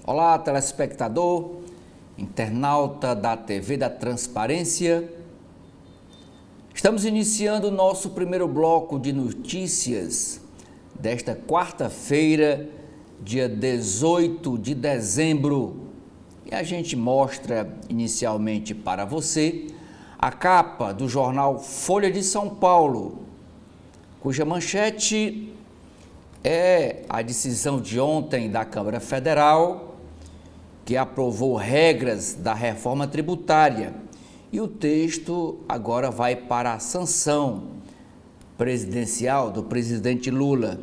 Olá, telespectador, internauta da TV da Transparência. Estamos iniciando o nosso primeiro bloco de notícias desta quarta-feira, dia 18 de dezembro. E a gente mostra inicialmente para você a capa do jornal Folha de São Paulo, cuja manchete é a decisão de ontem da Câmara Federal, que aprovou regras da reforma tributária, e o texto agora vai para a sanção presidencial do presidente Lula.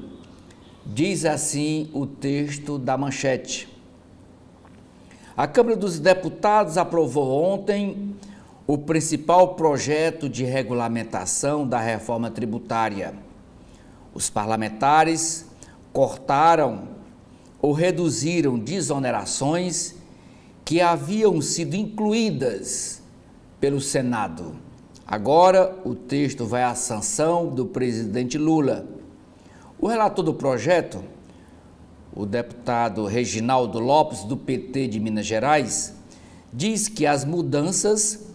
Diz assim o texto da manchete: a Câmara dos Deputados aprovou ontem o principal projeto de regulamentação da reforma tributária. Os parlamentares cortaram ou reduziram desonerações que haviam sido incluídas pelo Senado. Agora, o texto vai à sanção do presidente Lula. O relator do projeto, o deputado Reginaldo Lopes, do PT de Minas Gerais, diz que as mudanças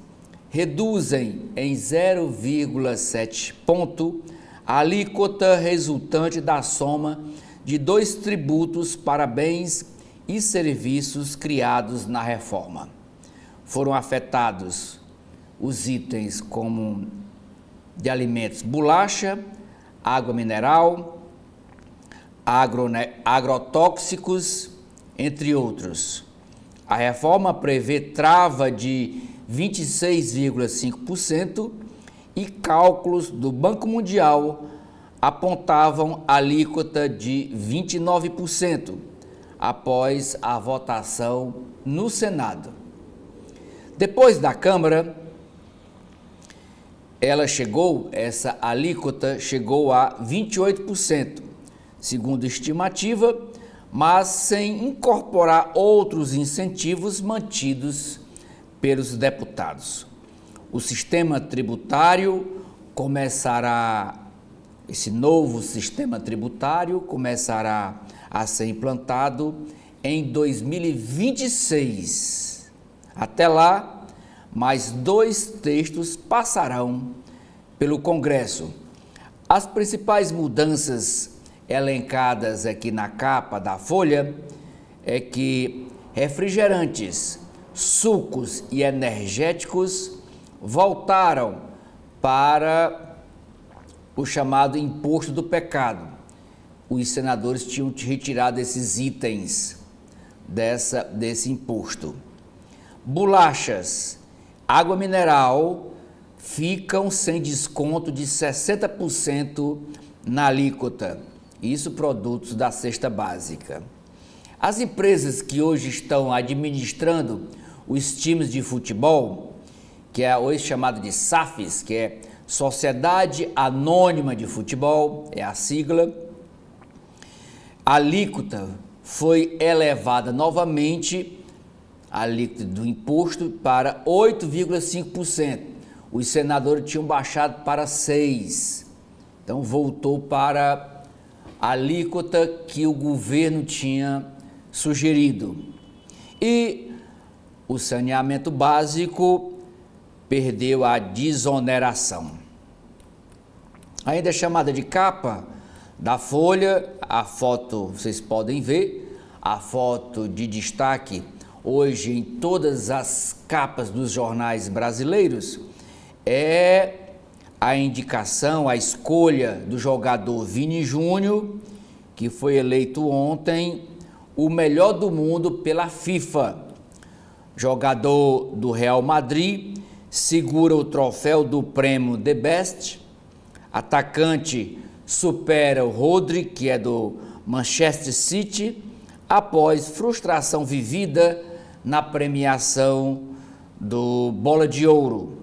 reduzem em 0,7 ponto a alíquota resultante da soma de dois tributos para bens e serviços criados na reforma. Foram afetados os itens como de alimentos, bolacha, água mineral, agrotóxicos, entre outros. A reforma prevê trava de 26,5% e cálculos do Banco Mundial apontavam alíquota de 29% após a votação no Senado. Depois da Câmara, essa alíquota chegou a 28%, segundo estimativa, mas sem incorporar outros incentivos mantidos pelos deputados. O sistema tributário esse novo sistema tributário começará a ser implantado em 2026. Até lá, mais 2 textos passarão pelo Congresso. As principais mudanças elencadas aqui na capa da Folha é que refrigerantes, sucos e energéticos voltaram para o chamado imposto do pecado. Os senadores tinham retirado esses itens desse imposto. Bolachas, água mineral ficam sem desconto de 60% na alíquota. Isso produtos da cesta básica. As empresas que hoje estão administrando os times de futebol, que é hoje chamado de SAFs, que é Sociedade Anônima de Futebol, é a sigla, a alíquota foi elevada novamente, a alíquota do imposto, para 8,5%. Os senadores tinham baixado para 6%. Então voltou para a alíquota que o governo tinha sugerido. E o saneamento básico perdeu a desoneração. Ainda é chamada de capa da Folha, a foto vocês podem ver, a foto de destaque hoje em todas as capas dos jornais brasileiros é a indicação, a escolha do jogador Vini Júnior, que foi eleito ontem o melhor do mundo pela FIFA. Jogador do Real Madrid, segura o troféu do prêmio The Best. Atacante supera o Rodri, que é do Manchester City, após frustração vivida na premiação do Bola de Ouro.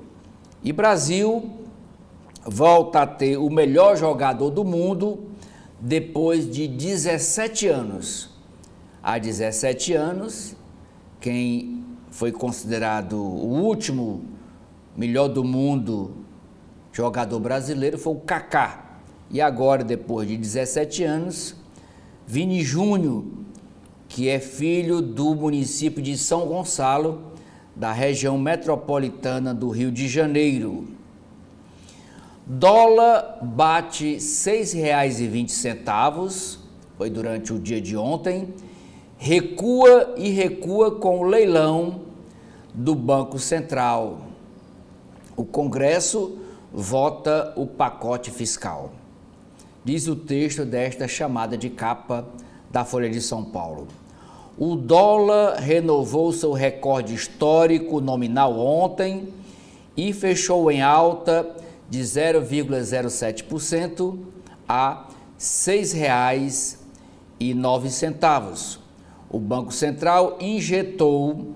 E Brasil volta a ter o melhor jogador do mundo depois de 17 anos. Há 17 anos, quem foi considerado o último melhor do mundo jogador brasileiro foi o Kaká. E agora, depois de 17 anos, Vini Júnior, que é filho do município de São Gonçalo, da região metropolitana do Rio de Janeiro. Dólar bate R$ 6,20, foi durante o dia de ontem, recua com o leilão do Banco Central. O Congresso vota o pacote fiscal. Diz o texto desta chamada de capa da Folha de São Paulo. O dólar renovou seu recorde histórico nominal ontem e fechou em alta de 0,07% a R$ 6,09. O Banco Central injetou,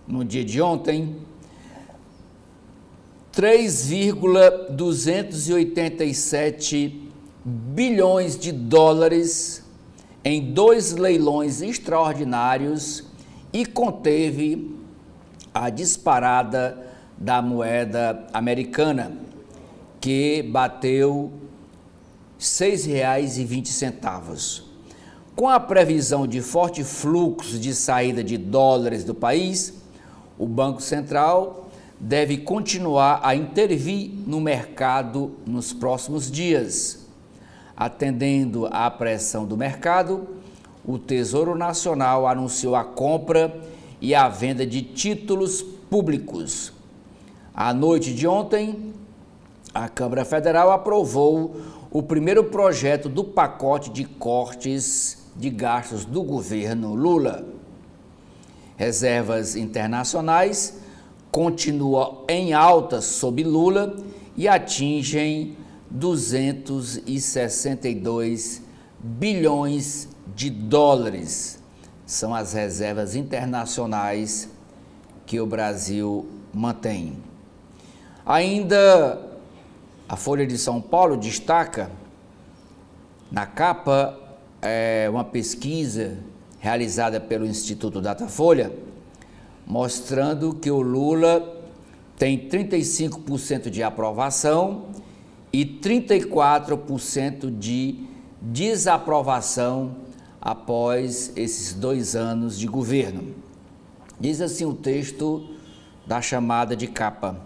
no dia de ontem, 3,287 bilhões de dólares em 2 leilões extraordinários e conteve a disparada da moeda americana, que bateu R$ 6,20. Com a previsão de forte fluxo de saída de dólares do país, o Banco Central deve continuar a intervir no mercado nos próximos dias. Atendendo à pressão do mercado, o Tesouro Nacional anunciou a compra e a venda de títulos públicos. À noite de ontem, a Câmara Federal aprovou o primeiro projeto do pacote de cortes de gastos do governo Lula. Reservas internacionais continuam em alta sob Lula e atingem 262 bilhões de dólares. São as reservas internacionais que o Brasil mantém. Ainda a Folha de São Paulo destaca na capa uma pesquisa realizada pelo Instituto Datafolha, mostrando que o Lula tem 35% de aprovação e 34% de desaprovação após esses 2 anos de governo. Diz assim o texto da chamada de capa: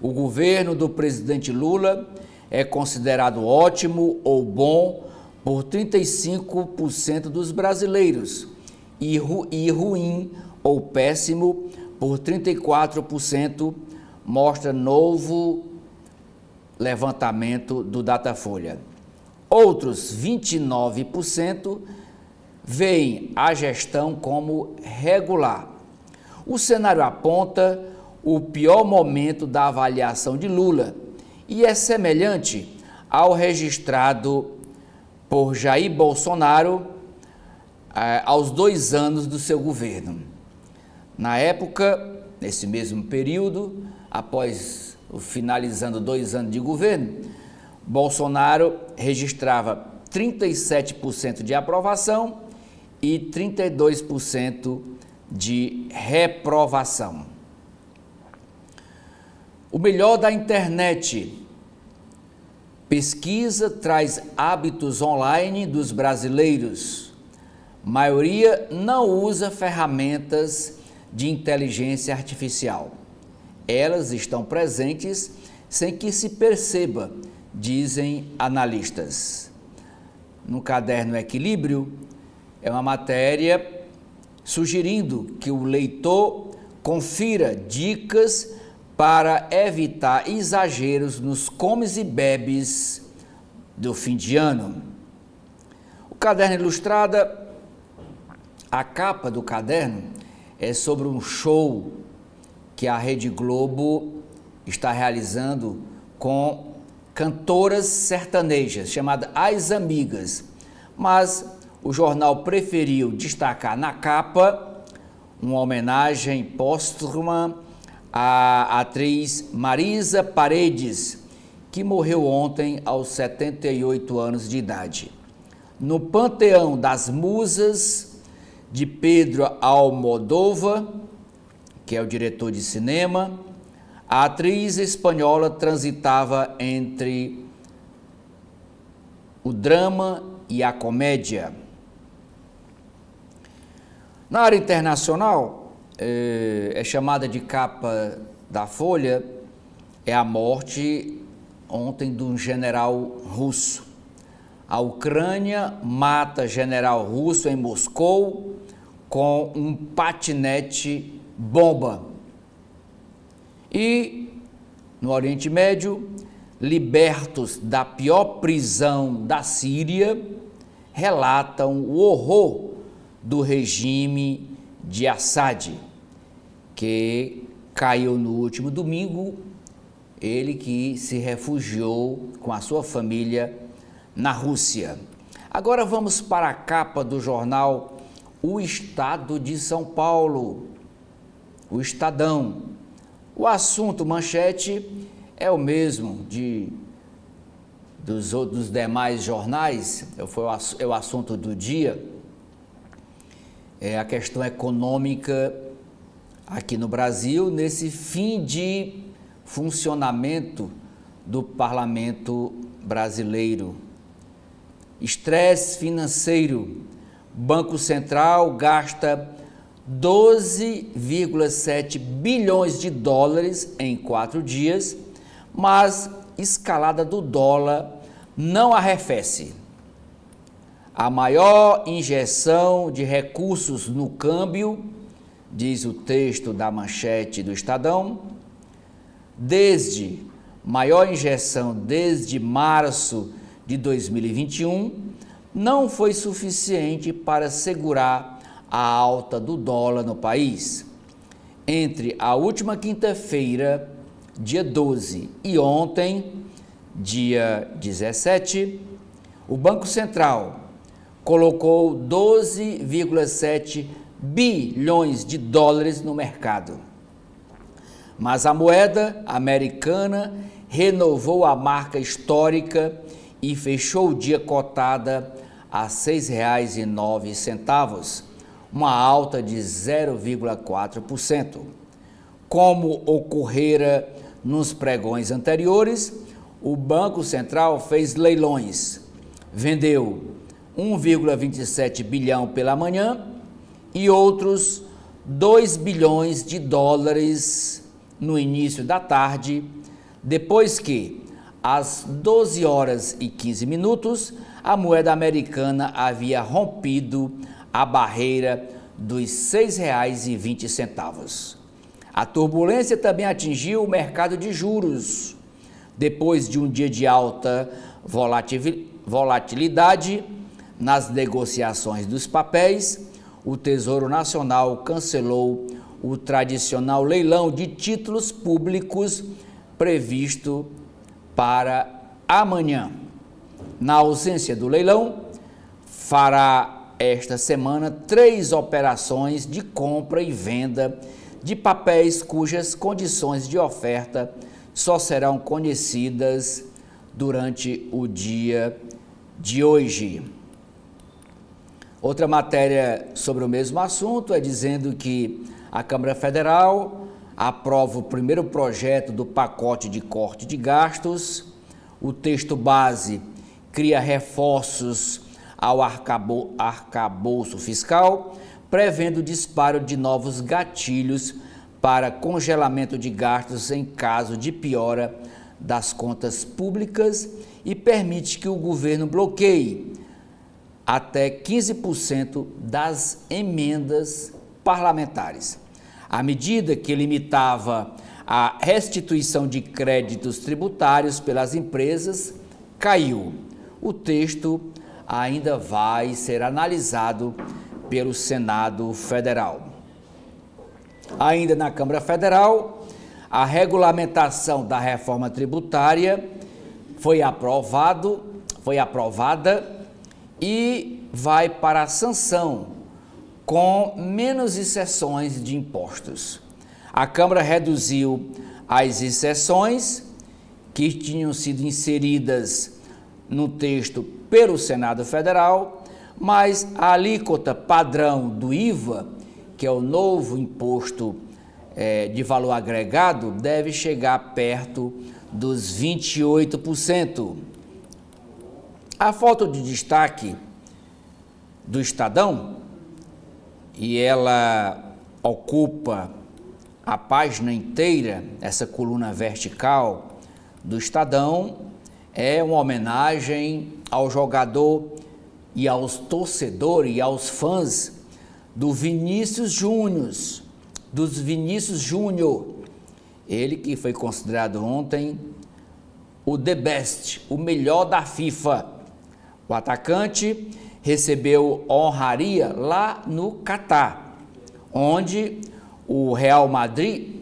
o governo do presidente Lula é considerado ótimo ou bom por 35% dos brasileiros e ruim ou péssimo por 34%, mostra novo levantamento do Datafolha. Outros 29% veem a gestão como regular. O cenário aponta o pior momento da avaliação de Lula e é semelhante ao registrado por Jair Bolsonaro aos 2 anos do seu governo. Na época, nesse mesmo período, após finalizando 2 anos de governo, Bolsonaro registrava 37% de aprovação e 32% de reprovação. O melhor da internet. Pesquisa traz hábitos online dos brasileiros. Maioria não usa ferramentas de inteligência artificial. Elas estão presentes sem que se perceba, dizem analistas. No caderno Equilíbrio, é uma matéria sugerindo que o leitor confira dicas para evitar exageros nos comes e bebes do fim de ano. O caderno Ilustrada, a capa do caderno é sobre um show que a Rede Globo está realizando com cantoras sertanejas, chamada As Amigas. Mas o jornal preferiu destacar na capa uma homenagem póstuma à atriz Marisa Paredes, que morreu ontem aos 78 anos de idade. No panteão das musas de Pedro Almodóvar, que é o diretor de cinema, A atriz espanhola transitava entre o drama e a comédia. Na área internacional, é chamada de capa da Folha, é a morte ontem de um general russo. A Ucrânia mata general russo em Moscou com um patinete bomba. E no Oriente Médio, libertos da pior prisão da Síria, relatam o horror do regime de Assad, que caiu no último domingo, ele que se refugiou com a sua família na Rússia. Agora vamos para a capa do jornal O Estado de São Paulo, o Estadão. O assunto manchete é o mesmo dos demais jornais, é o assunto do dia, é a questão econômica aqui no Brasil, nesse fim de funcionamento do parlamento brasileiro. Estresse financeiro. Banco Central gasta 12,7 bilhões de dólares em 4 dias, mas escalada do dólar não arrefece. A maior injeção de recursos no câmbio, diz o texto da manchete do Estadão, maior injeção desde março de 2021, não foi suficiente para segurar a alta do dólar no país. Entre a última quinta-feira, dia 12, e ontem, dia 17, o Banco Central colocou 12,7 bilhões de dólares no mercado. Mas a moeda americana renovou a marca histórica e fechou o dia cotada a R$ 6,09, uma alta de 0,4%. Como ocorrera nos pregões anteriores, o Banco Central fez leilões, vendeu 1,27 bilhão pela manhã e outros 2 bilhões de dólares no início da tarde, depois que, às 12 horas e 15 minutos, a moeda americana havia rompido a barreira dos R$ 6,20. A turbulência também atingiu o mercado de juros. Depois de um dia de alta volatilidade nas negociações dos papéis, o Tesouro Nacional cancelou o tradicional leilão de títulos públicos previsto para amanhã. Na ausência do leilão, fará esta semana 3 operações de compra e venda de papéis cujas condições de oferta só serão conhecidas durante o dia de hoje. Outra matéria sobre o mesmo assunto é dizendo que a Câmara Federal aprova o primeiro projeto do pacote de corte de gastos. O texto base cria reforços ao arcabouço fiscal, prevendo o disparo de novos gatilhos para congelamento de gastos em caso de piora das contas públicas e permite que o governo bloqueie até 15% das emendas parlamentares. A medida que limitava a restituição de créditos tributários pelas empresas caiu. O texto ainda vai ser analisado pelo Senado Federal. Ainda na Câmara Federal, a regulamentação da reforma tributária foi aprovada e vai para a sanção com menos isenções de impostos. A Câmara reduziu as isenções que tinham sido inseridas no texto pelo Senado Federal, mas a alíquota padrão do IVA, que é o novo imposto de valor agregado deve chegar perto dos 28%. A foto de destaque do Estadão, e ela ocupa a página inteira, essa coluna vertical do Estadão, é uma homenagem ao jogador e aos torcedores e aos fãs do Vinícius Júnior, ele que foi considerado ontem o the best, o melhor da FIFA. O atacante recebeu honraria lá no Catar, onde o Real Madrid,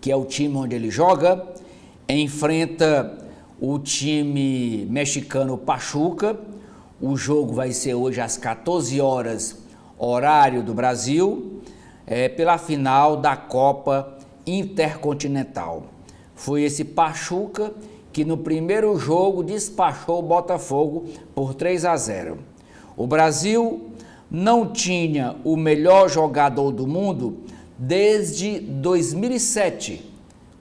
que é o time onde ele joga, enfrenta o time mexicano Pachuca. O jogo vai ser hoje às 14 horas, horário do Brasil, pela final da Copa Intercontinental. Foi esse Pachuca que no primeiro jogo despachou o Botafogo por 3-0. O Brasil não tinha o melhor jogador do mundo desde 2007,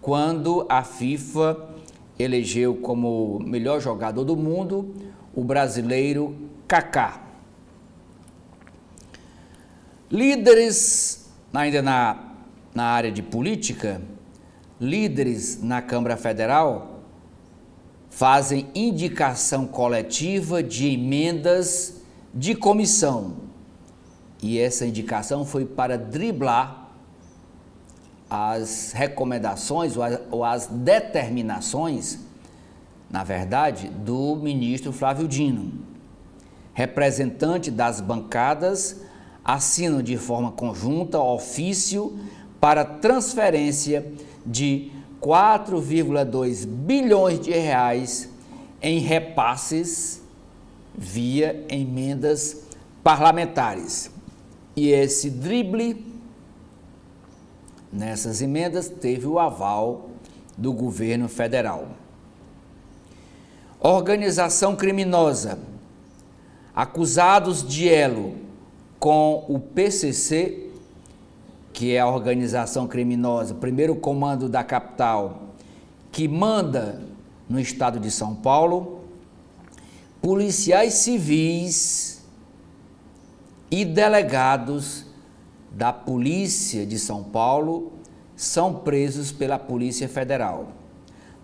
quando a FIFA elegeu como melhor jogador do mundo o brasileiro Kaká. Líderes, ainda na área de política, líderes na Câmara Federal fazem indicação coletiva de emendas de comissão. E essa indicação foi para driblar as recomendações ou as determinações, na verdade, do ministro Flávio Dino. Representantes das bancadas assinam de forma conjunta ofício para transferência de 4,2 bilhões de reais em repasses via emendas parlamentares. E esse drible nessas emendas teve o aval do governo federal. Organização criminosa. Acusados de elo com o PCC, que é a organização criminosa, primeiro comando da capital, que manda no estado de São Paulo, policiais civis e delegados da Polícia de São Paulo são presos pela Polícia Federal.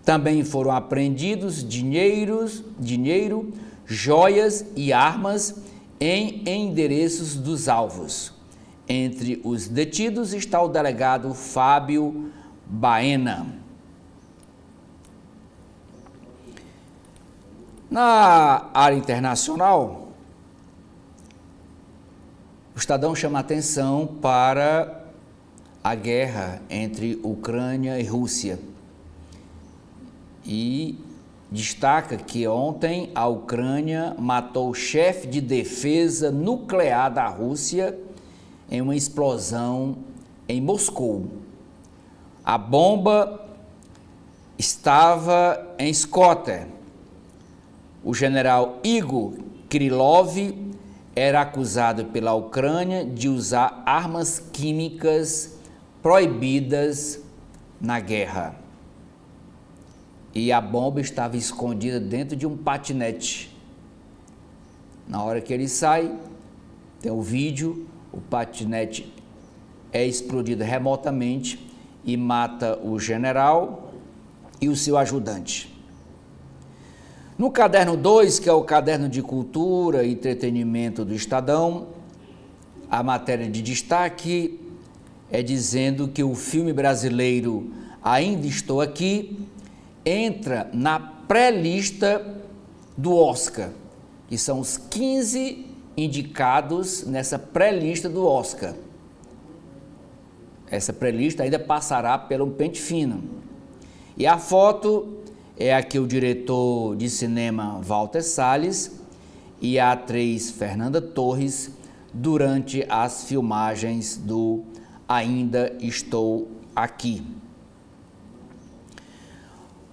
Também foram apreendidos dinheiro, joias e armas em endereços dos alvos. Entre os detidos está o delegado Fábio Baena. Na área internacional, o Estadão chama atenção para a guerra entre Ucrânia e Rússia e destaca que ontem a Ucrânia matou o chefe de defesa nuclear da Rússia em uma explosão em Moscou. A bomba estava em Skotter. O general Igor Krylov era acusado pela Ucrânia de usar armas químicas proibidas na guerra. E a bomba estava escondida dentro de um patinete. Na hora que ele sai, tem o vídeo, o patinete é explodido remotamente e mata o general e o seu ajudante. No caderno 2, que é o caderno de cultura e entretenimento do Estadão, a matéria de destaque é dizendo que o filme brasileiro Ainda Estou Aqui entra na pré-lista do Oscar, que são os 15 indicados nessa pré-lista do Oscar. Essa pré-lista ainda passará pelo pente fino. E a foto é a que o diretor de cinema Walter Salles e a atriz Fernanda Torres durante as filmagens do Ainda Estou Aqui.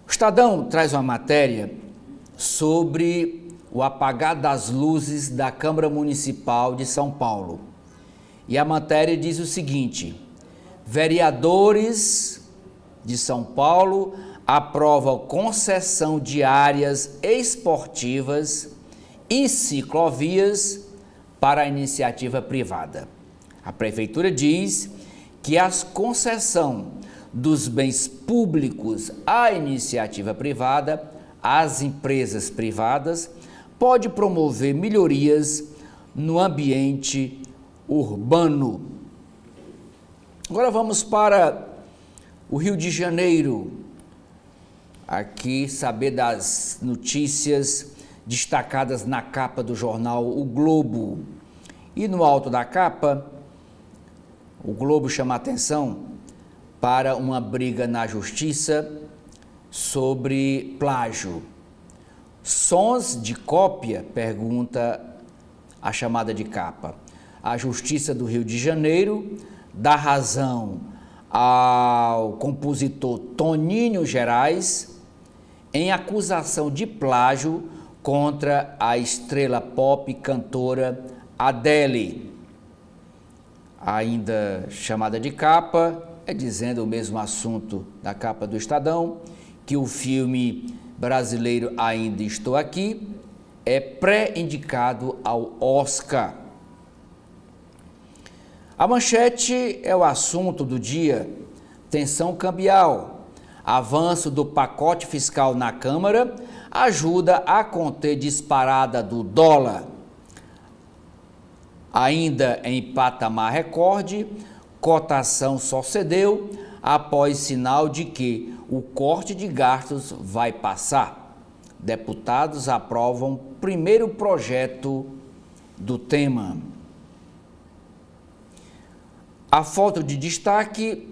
O Estadão traz uma matéria sobre o apagar das luzes da Câmara Municipal de São Paulo. E a matéria diz o seguinte: Vereadores de São Paulo aprovam concessão de áreas esportivas e ciclovias para a iniciativa privada. A Prefeitura diz que a concessão dos bens públicos à iniciativa privada, às empresas privadas, pode promover melhorias no ambiente urbano. Agora vamos para o Rio de Janeiro, aqui saber das notícias destacadas na capa do jornal O Globo. E no alto da capa, o Globo chama a atenção para uma briga na justiça sobre plágio. Sons de cópia? Pergunta a chamada de capa. A Justiça do Rio de Janeiro dá razão ao compositor Toninho Gerais em acusação de plágio contra a estrela pop cantora Adele. Ainda chamada de capa, dizendo o mesmo assunto da capa do Estadão, que o filme brasileiro Ainda Estou Aqui é pré-indicado ao Oscar. A manchete é o assunto do dia: tensão cambial. Avanço do pacote fiscal na Câmara ajuda a conter disparada do dólar. Ainda em patamar recorde, cotação só cedeu após sinal de que o corte de gastos vai passar. Deputados aprovam primeiro projeto do tema. A foto de destaque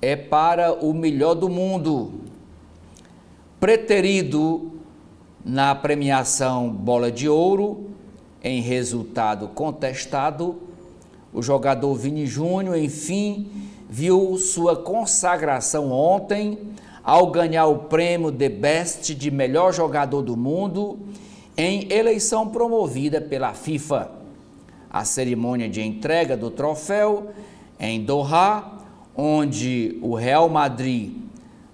é para o melhor do mundo. Preterido na premiação Bola de Ouro, em resultado contestado, o jogador Vini Júnior, enfim, viu sua consagração ontem ao ganhar o prêmio The Best de melhor jogador do mundo em eleição promovida pela FIFA. A cerimônia de entrega do troféu em Doha, onde o Real Madrid,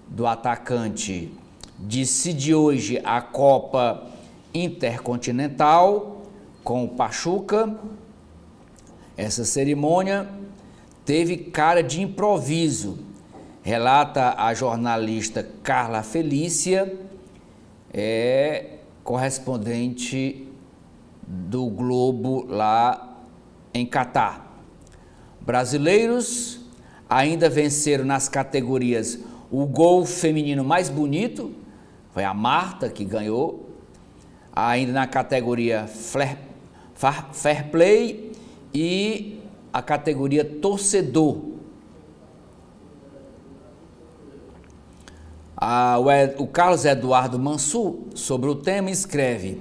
do atacante, decide hoje a Copa Intercontinental com o Pachuca. Essa cerimônia teve cara de improviso, relata a jornalista Carla Felícia, correspondente do Globo lá em Catar. Brasileiros ainda venceram nas categorias o gol feminino mais bonito, foi a Marta que ganhou, ainda na categoria Fair Play e a categoria Torcedor. O Carlos Eduardo Mansur, sobre o tema, escreve: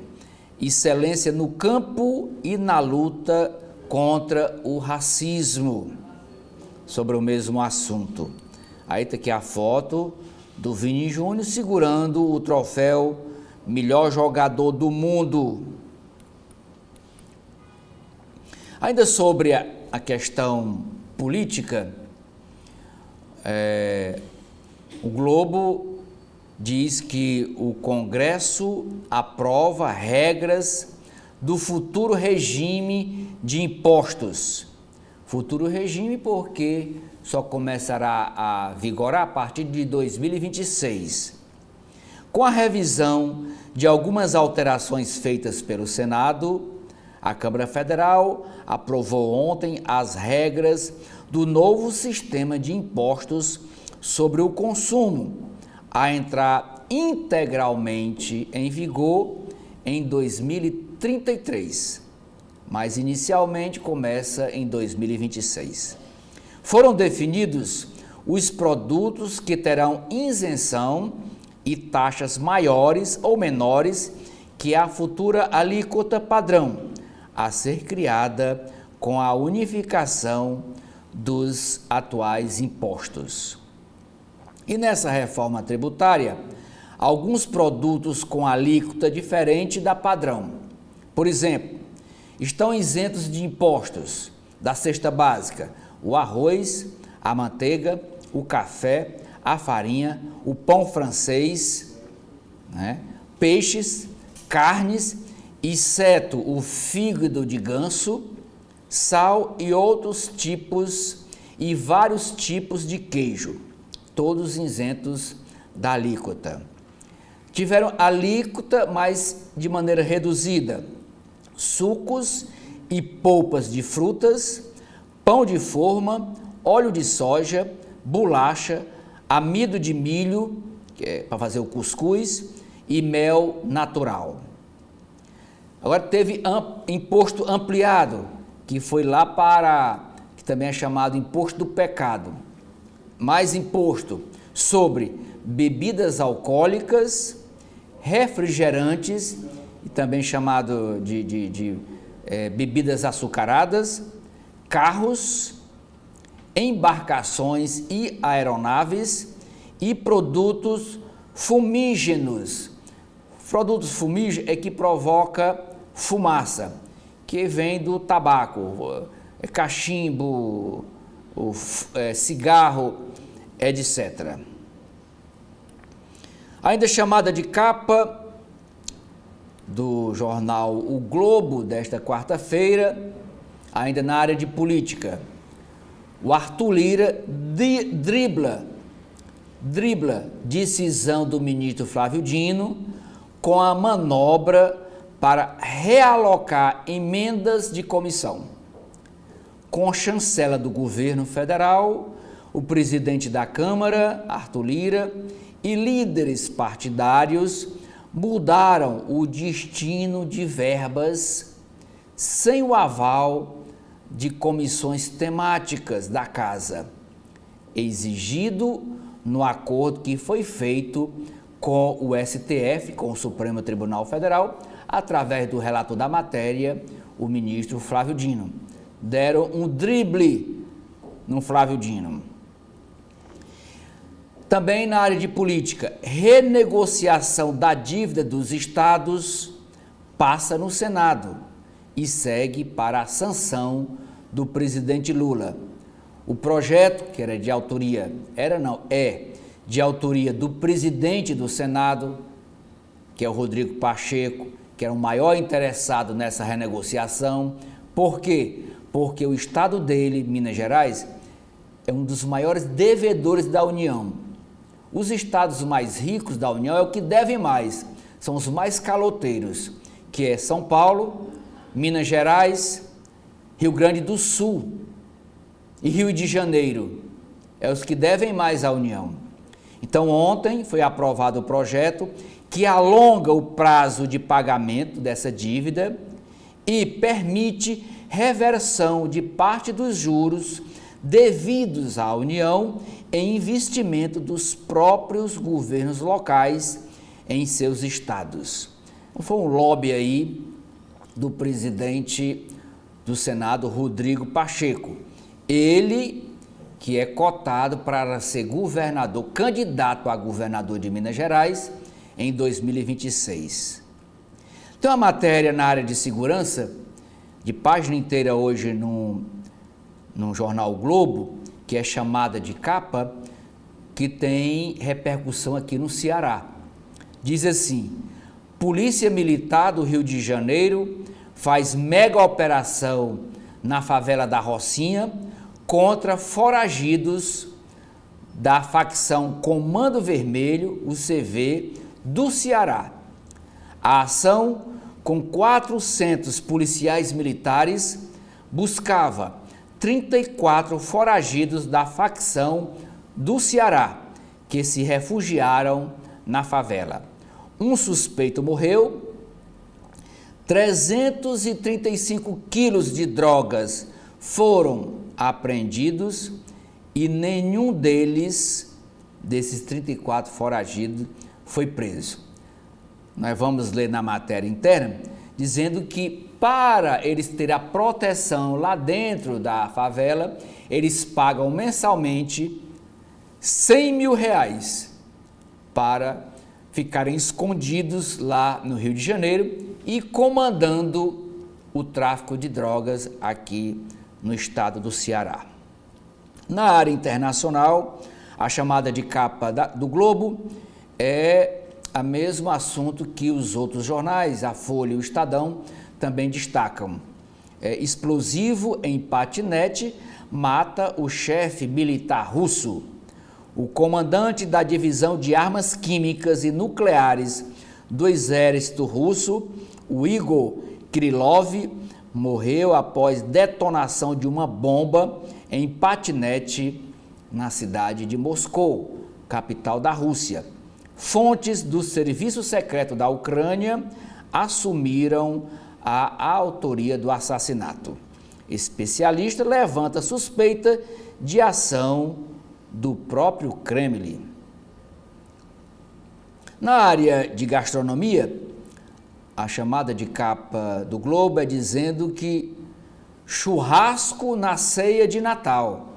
excelência no campo e na luta contra o racismo, sobre o mesmo assunto. Aí está aqui a foto do Vini Júnior segurando o troféu melhor jogador do mundo. Ainda sobre a questão política, o Globo diz que o Congresso aprova regras do futuro regime de impostos. Futuro regime porque só começará a vigorar a partir de 2026. Com a revisão de algumas alterações feitas pelo Senado, a Câmara Federal aprovou ontem as regras do novo sistema de impostos sobre o consumo, a entrar integralmente em vigor em 2033, mas inicialmente começa em 2026. Foram definidos os produtos que terão isenção e taxas maiores ou menores que a futura alíquota padrão, a ser criada com a unificação dos atuais impostos. E nessa reforma tributária, alguns produtos com alíquota diferente da padrão, por exemplo, estão isentos de impostos da cesta básica: o arroz, a manteiga, o café, a farinha, o pão francês, né? Peixes, carnes, exceto o fígado de ganso, sal e outros tipos e vários tipos de queijo, todos isentos da alíquota. Tiveram alíquota, mas de maneira reduzida. Sucos e polpas de frutas, pão de forma, óleo de soja, bolacha, amido de milho, que é para fazer o cuscuz, e mel natural. Agora teve imposto ampliado, que foi lá para, que também é chamado imposto do pecado. Mais imposto sobre bebidas alcoólicas, refrigerantes, e também chamado de bebidas açucaradas, carros, embarcações e aeronaves e produtos fumígenos. Produtos fumígenos é que provoca fumaça, que vem do tabaco, cachimbo, cigarro, etc. Ainda chamada de capa do jornal O Globo desta quarta-feira, ainda na área de política, o Arthur Lira dribla decisão do ministro Flávio Dino com a manobra para realocar emendas de comissão. Com chancela do governo federal, o presidente da Câmara, Arthur Lira, e líderes partidários mudaram o destino de verbas sem o aval de comissões temáticas da Casa, exigido no acordo que foi feito com o STF, com o Supremo Tribunal Federal, através do relator da matéria, o ministro Flávio Dino. Deram um drible no Flávio Dino. Também na área de política, renegociação da dívida dos estados passa no Senado e segue para a sanção do presidente Lula. O projeto, que era de autoria, é de autoria do presidente do Senado, que é o Rodrigo Pacheco, que era o maior interessado nessa renegociação. Por quê? Porque o estado dele, Minas Gerais, é um dos maiores devedores da União. Os estados mais ricos da União é o que devem mais, são os mais caloteiros, que é São Paulo, Minas Gerais, Rio Grande do Sul e Rio de Janeiro, é os que devem mais à União. Então ontem foi aprovado o projeto que alonga o prazo de pagamento dessa dívida e permite reversão de parte dos juros devidos à União em investimento dos próprios governos locais em seus estados. Foi um lobby aí do presidente do Senado, Rodrigo Pacheco. Ele que é cotado para ser governador, candidato a governador de Minas Gerais em 2026. Tem uma matéria na área de segurança, de página inteira hoje no jornal Globo, que é chamada de capa, que tem repercussão aqui no Ceará. Diz assim: Polícia Militar do Rio de Janeiro faz mega operação na favela da Rocinha contra foragidos da facção Comando Vermelho, o CV, do Ceará. A ação, com 400 policiais militares, buscava 34 foragidos da facção do Ceará, que se refugiaram na favela. Um suspeito morreu, 335 quilos de drogas foram apreendidos e nenhum desses 34 foragidos, foi preso. Nós vamos ler na matéria interna, dizendo que para eles terem a proteção lá dentro da favela, eles pagam mensalmente R$100 mil para ficarem escondidos lá no Rio de Janeiro e comandando o tráfico de drogas aqui no estado do Ceará. Na área internacional, a chamada de capa do Globo é o mesmo assunto que os outros jornais, a Folha e o Estadão, também destacam. Explosivo em patinete mata o chefe militar russo. O comandante da divisão de armas químicas e nucleares do exército russo, o Igor Krylov, morreu após detonação de uma bomba em patinete na cidade de Moscou, capital da Rússia. Fontes do Serviço Secreto da Ucrânia assumiram a autoria do assassinato. Especialista levanta suspeita de ação do próprio Kremlin. Na área de gastronomia, a chamada de capa do Globo é dizendo que churrasco na ceia de Natal.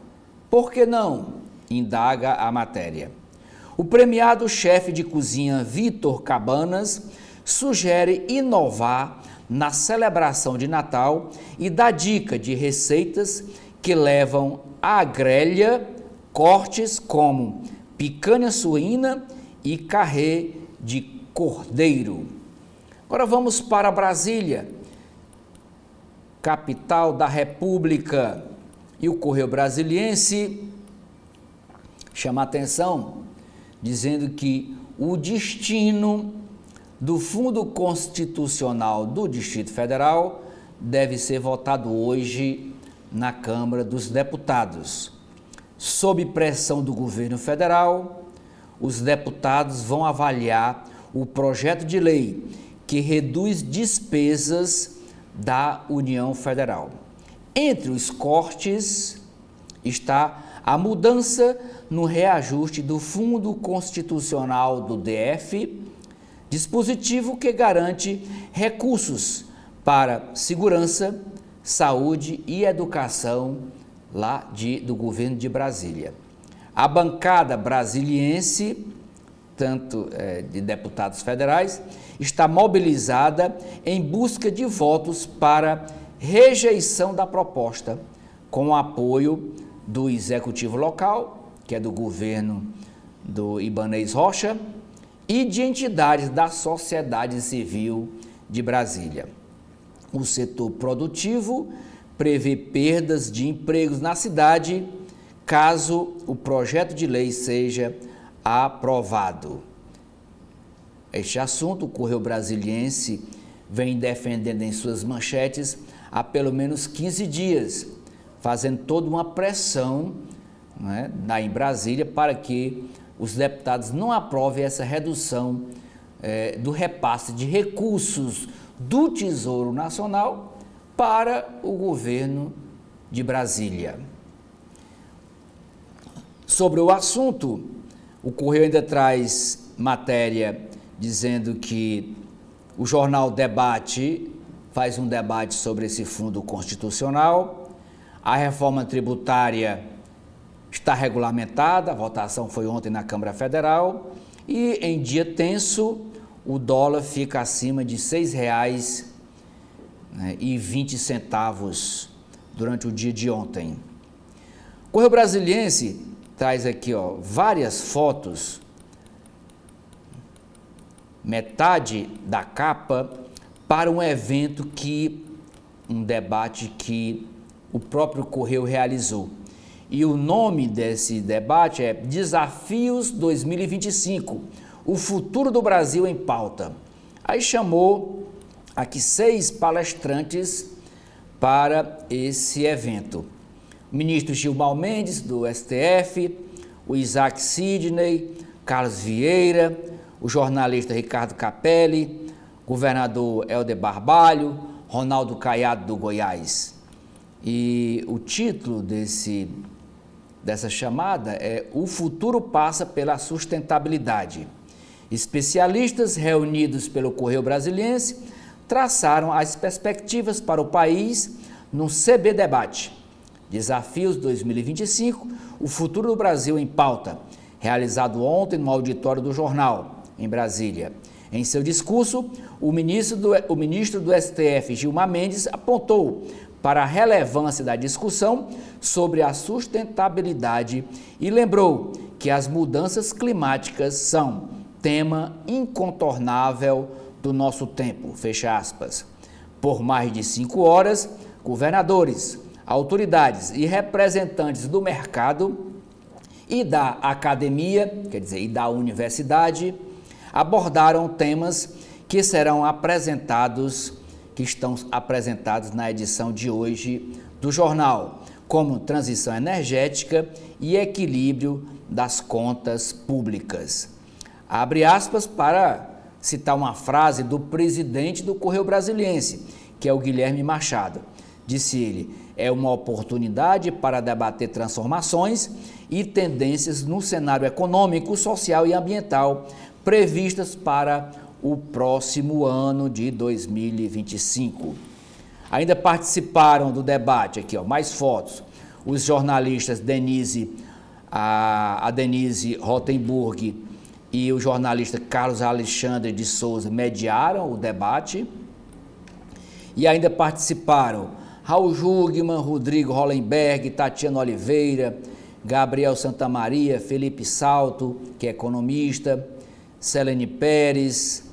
Por que não? Indaga a matéria. O premiado chefe de cozinha Vitor Cabanas sugere inovar na celebração de Natal e dá dica de receitas que levam à grelha cortes como picanha suína e carré de cordeiro. Agora vamos para Brasília, capital da República, e o Correio Brasiliense chama a atenção dizendo que o destino do Fundo Constitucional do Distrito Federal deve ser votado hoje na Câmara dos Deputados. Sob pressão do governo federal, os deputados vão avaliar o projeto de lei que reduz despesas da União Federal. Entre os cortes está a mudança no reajuste do Fundo Constitucional do DF, dispositivo que garante recursos para segurança, saúde e educação do governo de Brasília. A bancada brasiliense, tanto de deputados federais, está mobilizada em busca de votos para rejeição da proposta, com o apoio do executivo local, que é do governo do Ibanez Rocha, e de entidades da sociedade civil de Brasília. O setor produtivo prevê perdas de empregos na cidade caso o projeto de lei seja aprovado. Este assunto, o Correio Brasiliense vem defendendo em suas manchetes há pelo menos 15 dias, fazendo toda uma pressão, em Brasília para que os deputados não aprovem essa redução do repasse de recursos do Tesouro Nacional para o governo de Brasília. Sobre o assunto, o Correio ainda traz matéria dizendo que o jornal Debate faz um debate sobre esse fundo constitucional, a reforma tributária está regulamentada, a votação foi ontem na Câmara Federal, e em dia tenso o dólar fica acima de R$ 6,20 durante o dia de ontem. O Correio Brasiliense traz aqui várias fotos, metade da capa, para um evento um debate que o próprio Correio realizou. E o nome desse debate é Desafios 2025, o futuro do Brasil em pauta. Aí chamou aqui 6 palestrantes para esse evento. O ministro Gilmar Mendes, do STF, o Isaac Sidney, Carlos Vieira, o jornalista Ricardo Capelli, governador Helder Barbalho, Ronaldo Caiado, do Goiás. E o título dessa chamada é O Futuro Passa pela Sustentabilidade. Especialistas reunidos pelo Correio Brasiliense traçaram as perspectivas para o país no CB Debate. Desafios 2025, o futuro do Brasil em pauta, realizado ontem no auditório do jornal, em Brasília. Em seu discurso, o ministro do STF, Gilmar Mendes, apontou para a relevância da discussão sobre a sustentabilidade e lembrou que as mudanças climáticas são tema incontornável do nosso tempo, fecha aspas. Por mais de 5 horas, governadores, autoridades e representantes do mercado e da academia, quer dizer, e da universidade, abordaram temas que serão apresentados, que estão apresentados na edição de hoje do jornal, como transição energética e equilíbrio das contas públicas. Abre aspas para citar uma frase do presidente do Correio Brasiliense, que é o Guilherme Machado. Disse ele: é uma oportunidade para debater transformações e tendências no cenário econômico, social e ambiental previstas para o próximo ano de 2025. Ainda participaram do debate, aqui ó, mais fotos, os jornalistas Denise Rotenburg e o jornalista Carlos Alexandre de Souza mediaram o debate. E ainda participaram Raul Jugman, Rodrigo Hollenberg, Tatiana Oliveira, Gabriel Santamaria, Felipe Salto, que é economista, Selene Pérez,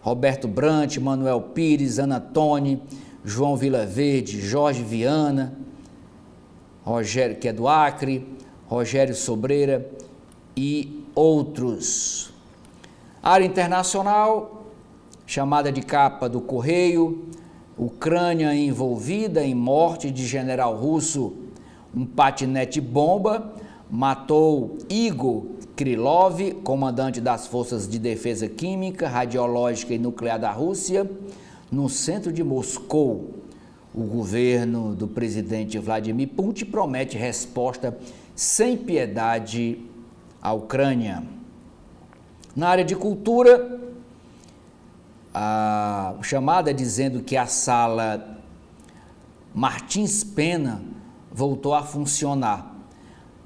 Roberto Brant, Manuel Pires, Ana Toni, João Vilaverde, Jorge Viana, Rogério, que é do Acre, Rogério Sobreira e outros. Área internacional, chamada de capa do Correio: Ucrânia envolvida em morte de general russo. Um patinete bomba matou Igor Krylov, comandante das Forças de Defesa Química, Radiológica e Nuclear da Rússia, no centro de Moscou. O governo do presidente Vladimir Putin promete resposta sem piedade à Ucrânia. Na área de cultura, a chamada dizendo que a sala Martins Pena voltou a funcionar.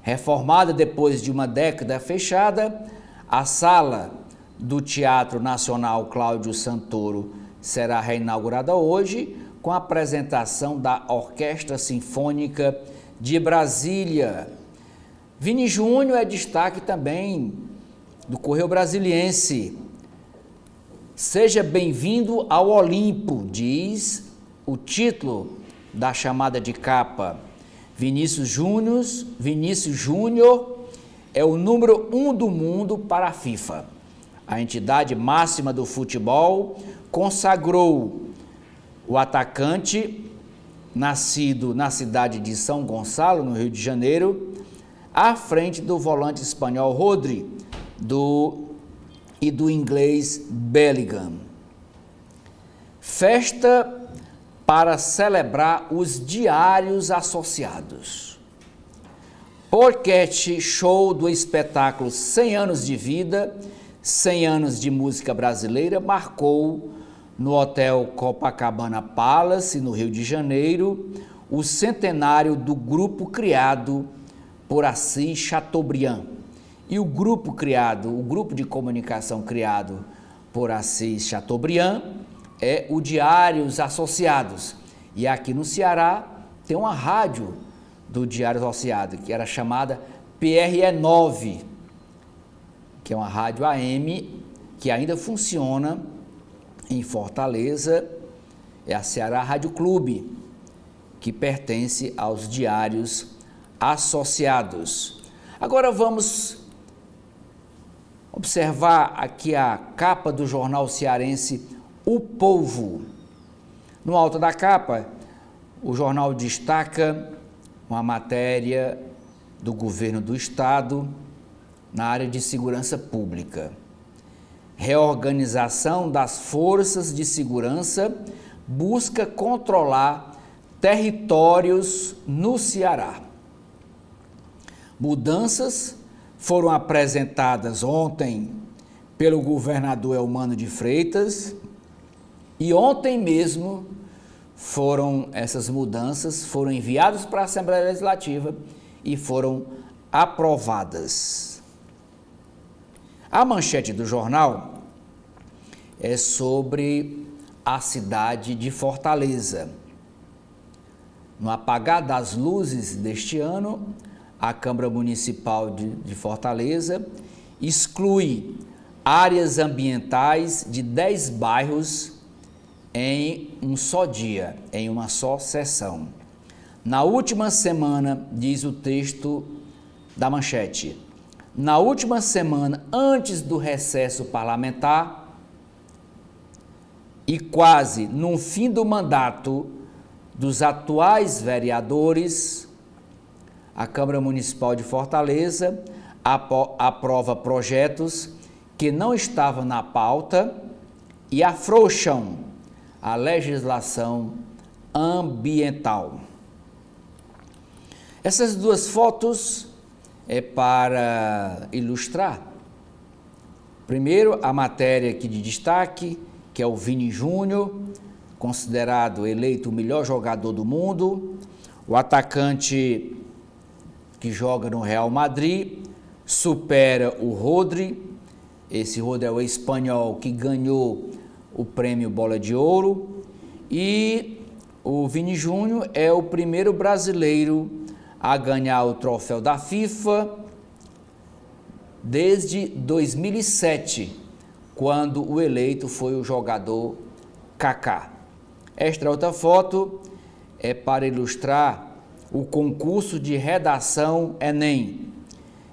Reformada depois de uma década fechada, a sala do Teatro Nacional Cláudio Santoro será reinaugurada hoje com a apresentação da Orquestra Sinfônica de Brasília. Vini Júnior é destaque também do Correio Brasiliense. Seja bem-vindo ao Olimpo, diz o título da chamada de capa. Vinícius Júnior é o número 1 do mundo para a FIFA. A entidade máxima do futebol consagrou o atacante, nascido na cidade de São Gonçalo, no Rio de Janeiro, à frente do volante espanhol Rodri e do inglês Bellingham. Festa para celebrar os diários associados. Podcast show do espetáculo 100 anos de vida, 100 anos de música brasileira, marcou no Hotel Copacabana Palace, no Rio de Janeiro, o centenário do grupo criado por Assis Chateaubriand. E o grupo de comunicação criado por Assis Chateaubriand é o Diários Associados. E aqui no Ceará tem uma rádio do Diário Associado, que era chamada PRE9, que é uma rádio AM que ainda funciona em Fortaleza, é a Ceará Rádio Clube, que pertence aos Diários Associados. Agora vamos observar aqui a capa do jornal cearense O Povo. No alto da capa, o jornal destaca uma matéria do governo do estado na área de segurança pública. Reorganização das forças de segurança busca controlar territórios no Ceará. Mudanças foram apresentadas ontem pelo governador Eumano de Freitas e ontem mesmo essas mudanças foram enviadas para a Assembleia Legislativa e foram aprovadas. A manchete do jornal é sobre a cidade de Fortaleza. No apagar das luzes deste ano, a Câmara Municipal de Fortaleza exclui áreas ambientais de 10 bairros em um só dia, em uma só sessão. Na última semana, diz o texto da manchete, na última semana antes do recesso parlamentar e quase no fim do mandato dos atuais vereadores, a Câmara Municipal de Fortaleza aprova projetos que não estavam na pauta e afrouxam a legislação ambiental. Essas duas fotos é para ilustrar. Primeiro, a matéria aqui de destaque, que é o Vini Júnior, considerado eleito o melhor jogador do mundo, o atacante que joga no Real Madrid, supera o Rodri. Esse Rodri é o espanhol que ganhou o prêmio Bola de Ouro, e o Vini Júnior é o primeiro brasileiro a ganhar o troféu da FIFA desde 2007, quando o eleito foi o jogador Kaká. Esta outra foto é para ilustrar o concurso de redação Enem,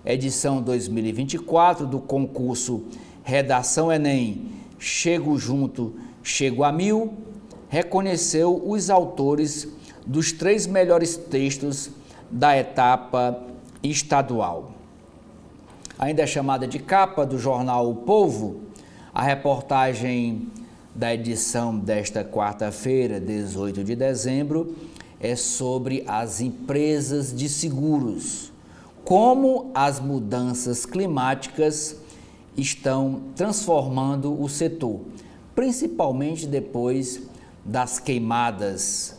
edição 2024 do concurso Redação Enem Chego Junto, Chego a Mil, reconheceu os autores dos 3 melhores textos da etapa estadual. Ainda é chamada de capa do jornal O Povo, a reportagem da edição desta quarta-feira, 18 de dezembro, é sobre as empresas de seguros, como as mudanças climáticas estão transformando o setor, principalmente depois das queimadas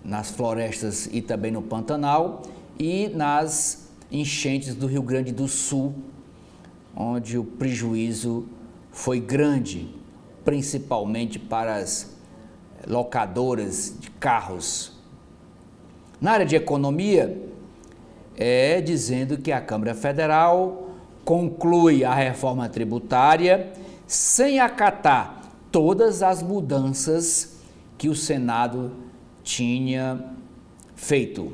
nas florestas e também no Pantanal e nas enchentes do Rio Grande do Sul, onde o prejuízo foi grande, principalmente para as locadoras de carros. Na área de economia, dizendo que a Câmara Federal conclui a reforma tributária sem acatar todas as mudanças que o Senado tinha feito.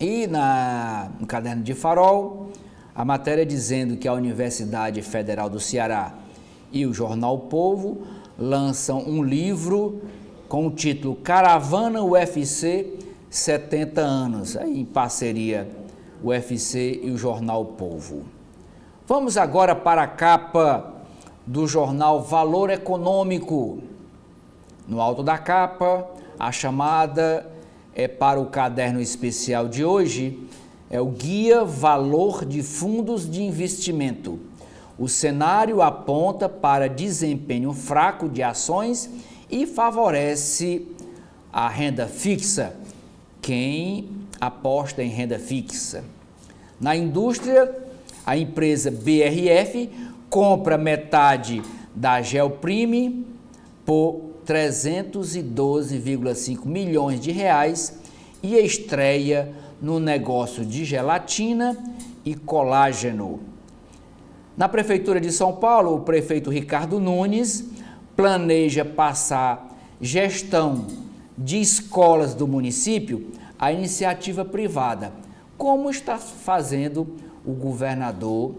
E no caderno de Farol, a matéria dizendo que a Universidade Federal do Ceará e o jornal O Povo lançam um livro com o título Caravana UFC 70 anos, aí em parceria o UFC e o jornal O Povo. Vamos agora para a capa do jornal Valor Econômico. No alto da capa, a chamada é para o caderno especial de hoje, é o Guia Valor de Fundos de Investimento. O cenário aponta para desempenho fraco de ações e favorece a renda fixa, quem aposta em renda fixa. Na indústria, a empresa BRF compra metade da Geoprime por 312,5 milhões de reais e estreia no negócio de gelatina e colágeno. Na Prefeitura de São Paulo, o prefeito Ricardo Nunes planeja passar gestão de escolas do município à iniciativa privada, como está fazendo o governador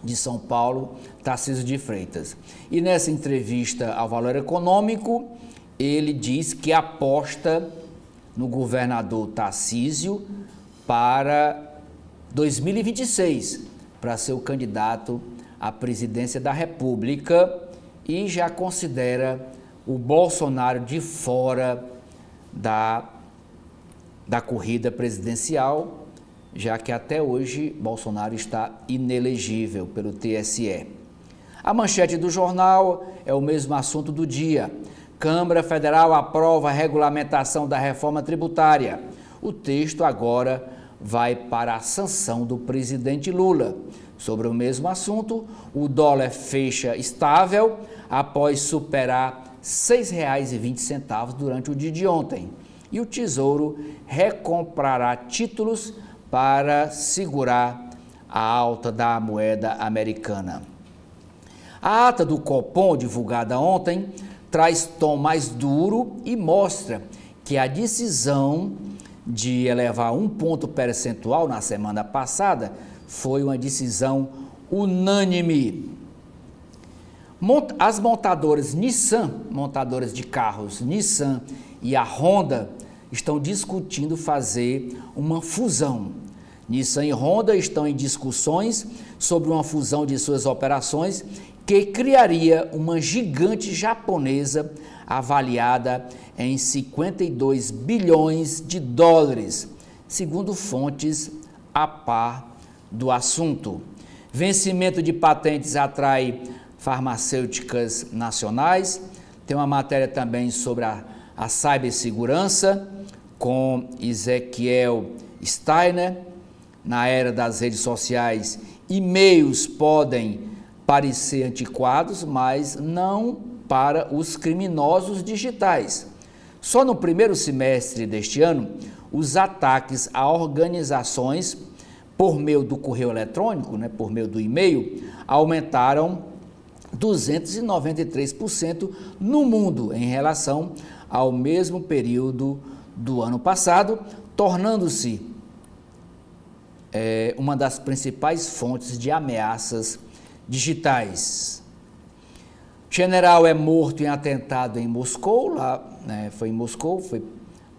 de São Paulo, Tarcísio de Freitas. E nessa entrevista ao Valor Econômico, ele diz que aposta no governador Tarcísio para 2026, para ser o candidato à presidência da República, e já considera o Bolsonaro de fora da corrida presidencial, já que até hoje Bolsonaro está inelegível pelo TSE. A manchete do jornal é o mesmo assunto do dia. Câmara Federal aprova a regulamentação da reforma tributária. O texto agora vai para a sanção do presidente Lula. Sobre o mesmo assunto, o dólar fecha estável após superar R$ 6,20 durante o dia de ontem. e o Tesouro recomprará títulos para segurar a alta da moeda americana. A ata do Copom, divulgada ontem, traz tom mais duro e mostra que a decisão de elevar 1 ponto percentual na semana passada foi uma decisão unânime. As montadoras Nissan, montadoras de carros Nissan e a Honda estão discutindo fazer uma fusão. Nissan e Honda estão em discussões sobre uma fusão de suas operações que criaria uma gigante japonesa avaliada em 52 bilhões de dólares, segundo fontes a par do assunto. Vencimento de patentes atrai farmacêuticas nacionais. Tem uma matéria também sobre a cibersegurança com Ezequiel Steiner. Na era das redes sociais, e-mails podem parecer antiquados, mas não para os criminosos digitais. Só no primeiro semestre deste ano, os ataques a organizações por meio do correio eletrônico, por meio do e-mail, aumentaram 293% no mundo em relação ao mesmo período do ano passado, tornando-se uma das principais fontes de ameaças digitais. General é morto em atentado em Moscou, foi em Moscou, foi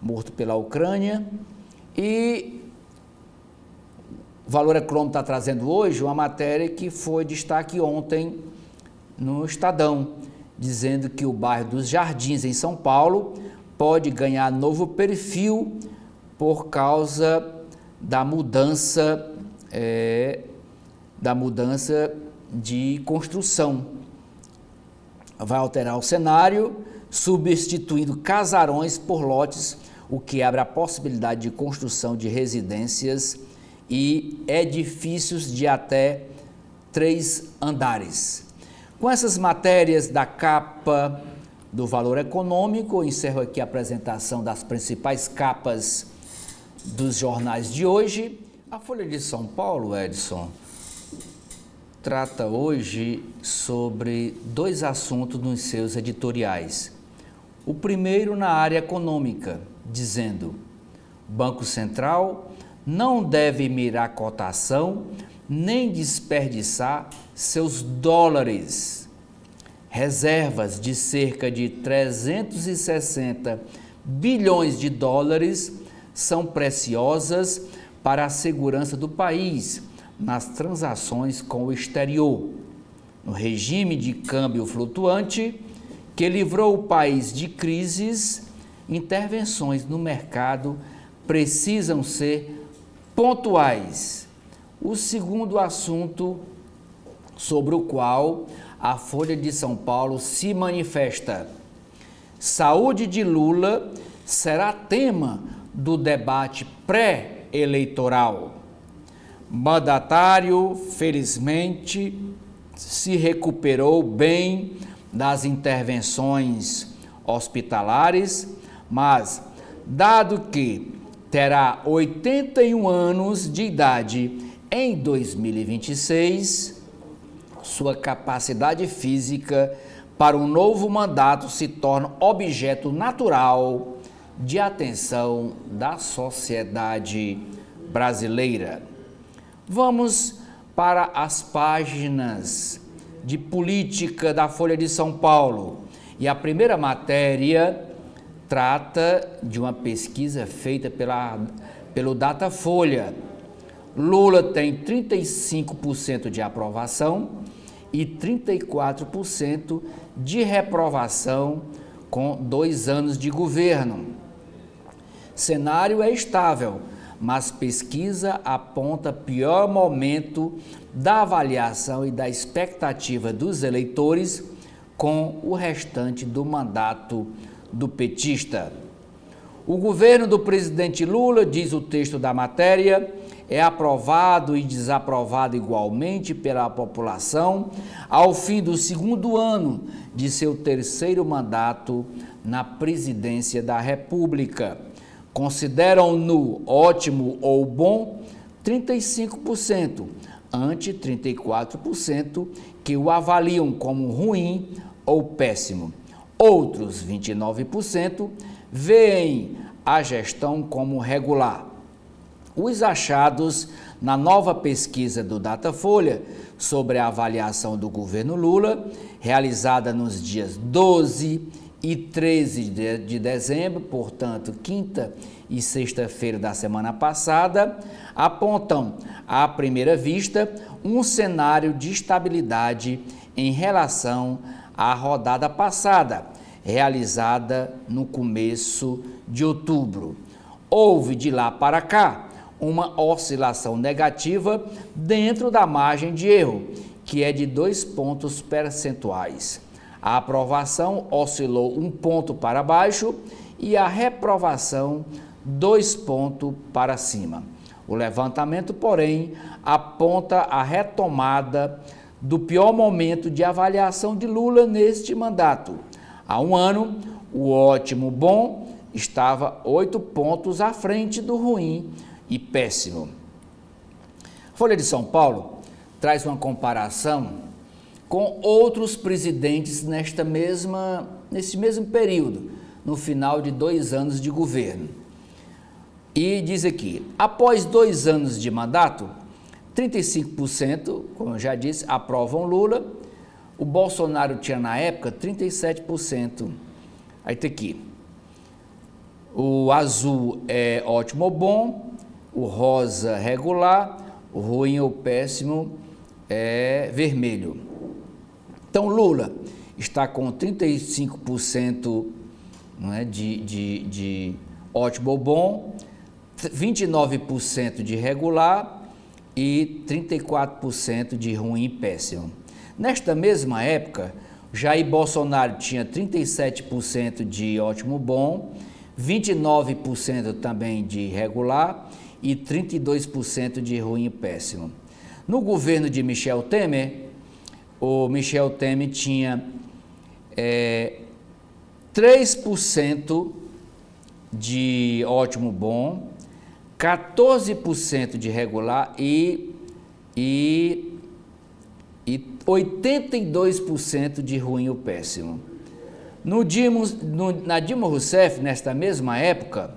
morto pela Ucrânia, e o Valor Econômico está trazendo hoje uma matéria que foi destaque ontem no Estadão, dizendo que o bairro dos Jardins, em São Paulo, pode ganhar novo perfil por causa da mudança de construção. Vai alterar o cenário, substituindo casarões por lotes, o que abre a possibilidade de construção de residências e edifícios de até 3 andares. Com essas matérias da capa do Valor Econômico, eu encerro aqui a apresentação das principais capas dos jornais de hoje. A Folha de São Paulo, Edson, trata hoje sobre 2 assuntos nos seus editoriais. O primeiro na área econômica, dizendo: Banco Central não deve mirar cotação nem desperdiçar seus dólares. Reservas de cerca de 360 bilhões de dólares são preciosas para a segurança do país nas transações com o exterior. No regime de câmbio flutuante que livrou o país de crises, intervenções no mercado precisam ser pontuais. O segundo assunto sobre o qual a Folha de São Paulo se manifesta: saúde de Lula será tema do debate pré-eleitoral. Mandatário, felizmente, se recuperou bem das intervenções hospitalares, mas, dado que terá 81 anos de idade em 2026, sua capacidade física para um novo mandato se torna objeto natural de atenção da sociedade brasileira. Vamos para as páginas de política da Folha de São Paulo. E a matéria trata de uma pesquisa feita pelo Datafolha. Lula tem 35% de aprovação e 34% de reprovação com 2 anos de governo. Cenário é estável, mas pesquisa aponta pior momento da avaliação e da expectativa dos eleitores com o restante do mandato do petista. O governo do presidente Lula, diz o texto da matéria, é aprovado e desaprovado igualmente pela população ao fim do 2º ano de seu 3º mandato na presidência da República. Consideram-no ótimo ou bom 35%, ante 34% que o avaliam como ruim ou péssimo. Outros 29% veem a gestão como regular. Os achados na nova pesquisa do Datafolha sobre a avaliação do governo Lula, realizada nos dias 12 e 13 de dezembro, portanto, quinta e sexta-feira da semana passada, apontam, à primeira vista, um cenário de estabilidade em relação à rodada passada, realizada no começo de outubro. Houve de lá para cá uma oscilação negativa dentro da margem de erro, que é de 2 pontos percentuais. A aprovação oscilou 1 ponto para baixo e a reprovação 2 pontos para cima. O levantamento, porém, aponta a retomada do pior momento de avaliação de Lula neste mandato. Há um ano, o ótimo bom estava 8 pontos à frente do ruim e péssimo. Folha de São Paulo traz uma comparação com outros presidentes nesse mesmo período, no final de 2 anos de governo. E diz aqui, após 2 anos de mandato, 35%, como eu já disse, aprovam Lula. O Bolsonaro tinha na época 37%. Aí tem aqui, o azul é ótimo ou bom, o rosa regular, o ruim ou péssimo é vermelho. Então, Lula está com 35% não é, de ótimo ou bom, 29% de regular e 34% de ruim e péssimo. Nesta mesma época, Jair Bolsonaro tinha 37% de ótimo bom, 29% também de regular e 32% de ruim e péssimo. No governo de Michel Temer, o Michel Temer tinha 3% de ótimo bom, 14% de regular e 82% de ruim ou péssimo. Na Dilma Rousseff, nesta mesma época,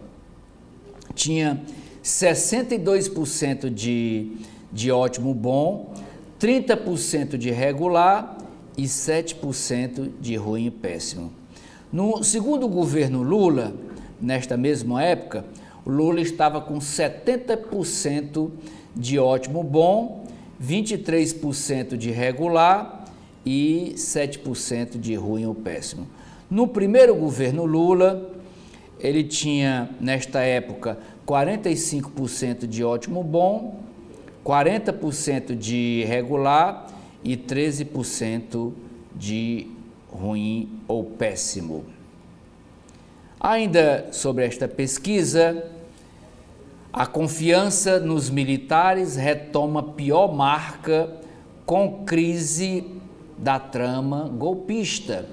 tinha 62% de ótimo bom, 30% de regular e 7% de ruim e péssimo. No segundo governo Lula, nesta mesma época, o Lula estava com 70% de ótimo bom, 23% de regular e 7% de ruim ou péssimo. No primeiro governo Lula, ele tinha, nesta época, 45% de ótimo bom, 40% de regular e 13% de ruim ou péssimo. Ainda sobre esta pesquisa, a confiança nos militares retoma pior marca com crise da trama golpista.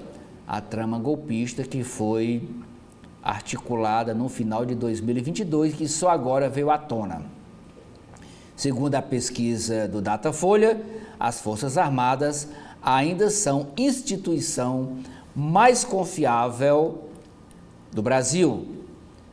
A trama golpista que foi articulada no final de 2022, que só agora veio à tona. Segundo a pesquisa do Datafolha, as Forças Armadas ainda são a instituição mais confiável do Brasil.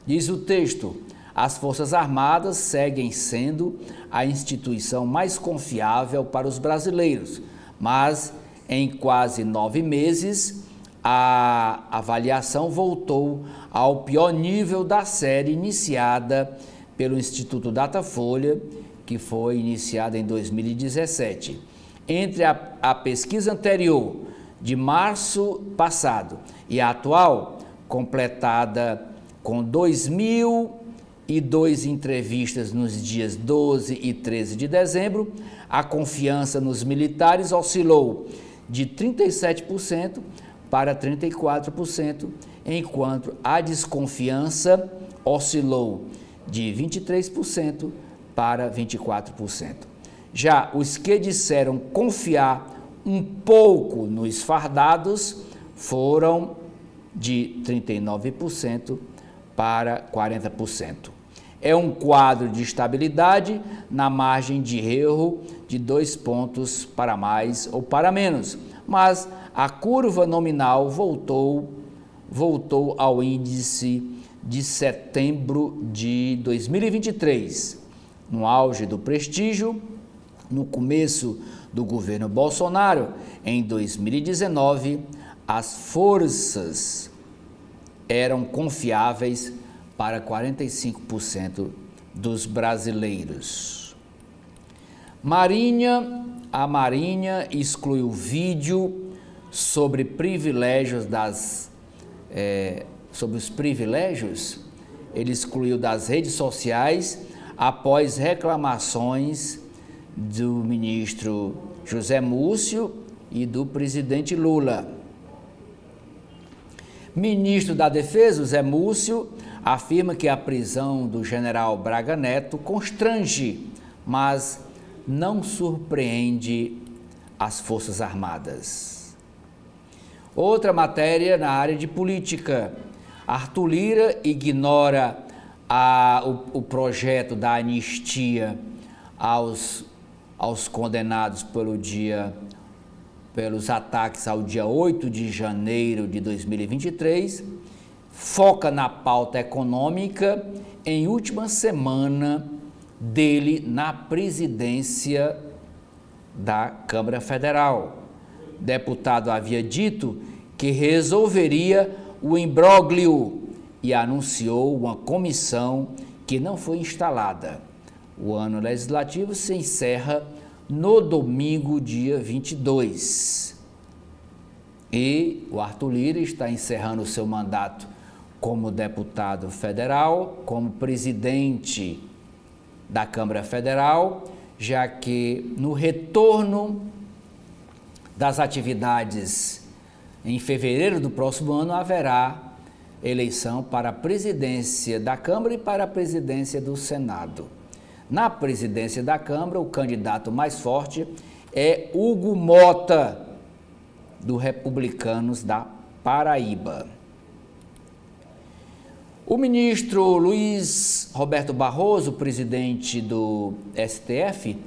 Diz o texto, as Forças Armadas seguem sendo a instituição mais confiável para os brasileiros, mas em quase 9 meses, a avaliação voltou ao pior nível da série iniciada pelo Instituto Datafolha, que foi iniciada em 2017. Entre a pesquisa anterior, de março passado, e a atual, completada com 2.002 entrevistas nos dias 12 e 13 de dezembro, a confiança nos militares oscilou de 37% para 34%, enquanto a desconfiança oscilou de 23% para 24%. Já os que disseram confiar um pouco nos fardados foram de 39% para 40%. É um quadro de estabilidade na margem de erro de 2 pontos para mais ou para menos, mas a curva nominal voltou ao índice de setembro de 2023, no auge do prestígio, no começo do governo Bolsonaro, em 2019, as forças eram confiáveis para 45% dos brasileiros. A Marinha excluiu vídeo sobre sobre os privilégios, ele excluiu das redes sociais após reclamações do ministro José Múcio e do presidente Lula. Ministro da Defesa, José Múcio, afirma que a prisão do general Braga Neto constrange, mas não surpreende as Forças Armadas. Outra matéria na área de política. Arthur Lira ignora o projeto da anistia aos condenados pelos ataques ao dia 8 de janeiro de 2023, foca na pauta econômica em última semana dele na presidência da Câmara Federal. O deputado havia dito que resolveria o imbróglio e anunciou uma comissão que não foi instalada. O ano legislativo se encerra no domingo, dia 22. E o Arthur Lira está encerrando o seu mandato como deputado federal, como presidente da Câmara Federal, já que no retorno das atividades em fevereiro do próximo ano haverá eleição para a presidência da Câmara e para a presidência do Senado. Na presidência da Câmara, o candidato mais forte é Hugo Mota, do Republicanos da Paraíba. O ministro Luiz Roberto Barroso, presidente do STF,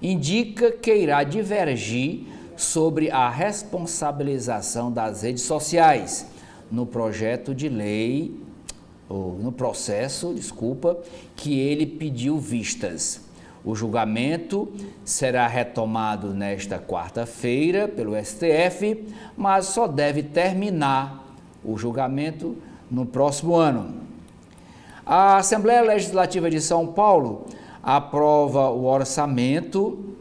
indica que irá divergir sobre a responsabilização das redes sociais no processo, que ele pediu vistas. O julgamento será retomado nesta quarta-feira pelo STF, mas só deve terminar o julgamento no próximo ano. A Assembleia Legislativa de São Paulo aprova o orçamento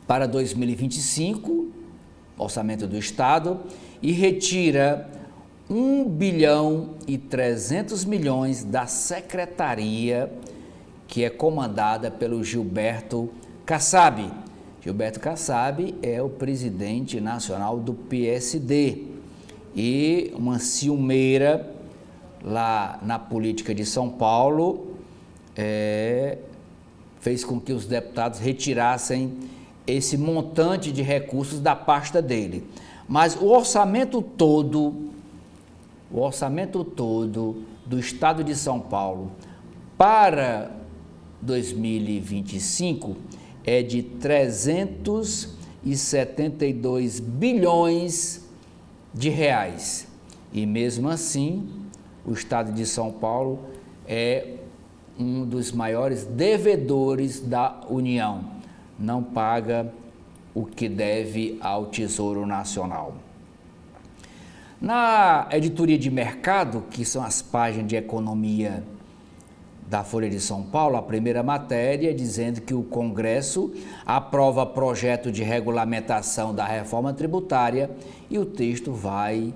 para 2025, orçamento do Estado, e retira 1,3 bilhão da secretaria que é comandada pelo Gilberto Kassab. Gilberto Kassab é o presidente nacional do PSD e uma ciumeira lá na política de São Paulo fez com que os deputados retirassem esse montante de recursos da pasta dele. Mas o orçamento todo do Estado de São Paulo para 2025 é de 372 bilhões de reais. E mesmo assim, o Estado de São Paulo é um dos maiores devedores da União. Não paga o que deve ao Tesouro Nacional. Na editoria de mercado, que são as páginas de economia da Folha de São Paulo, a primeira matéria dizendo que o Congresso aprova projeto de regulamentação da reforma tributária e o texto vai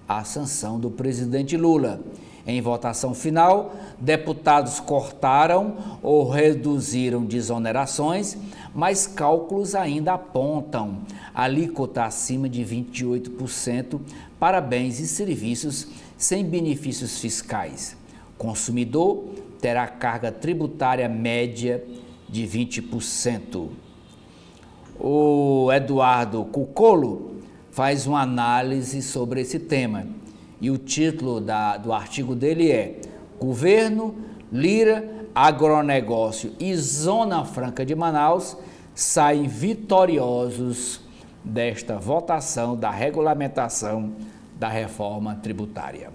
à sanção do presidente Lula. Em votação final, deputados cortaram ou reduziram desonerações, mas cálculos ainda apontam alíquota acima de 28% para bens e serviços sem benefícios fiscais. Consumidor terá carga tributária média de 20%. O Eduardo Cucolo faz uma análise sobre esse tema. E o título do artigo dele é Governo, Lira, Agronegócio e Zona Franca de Manaus saem vitoriosos desta votação da regulamentação da reforma tributária.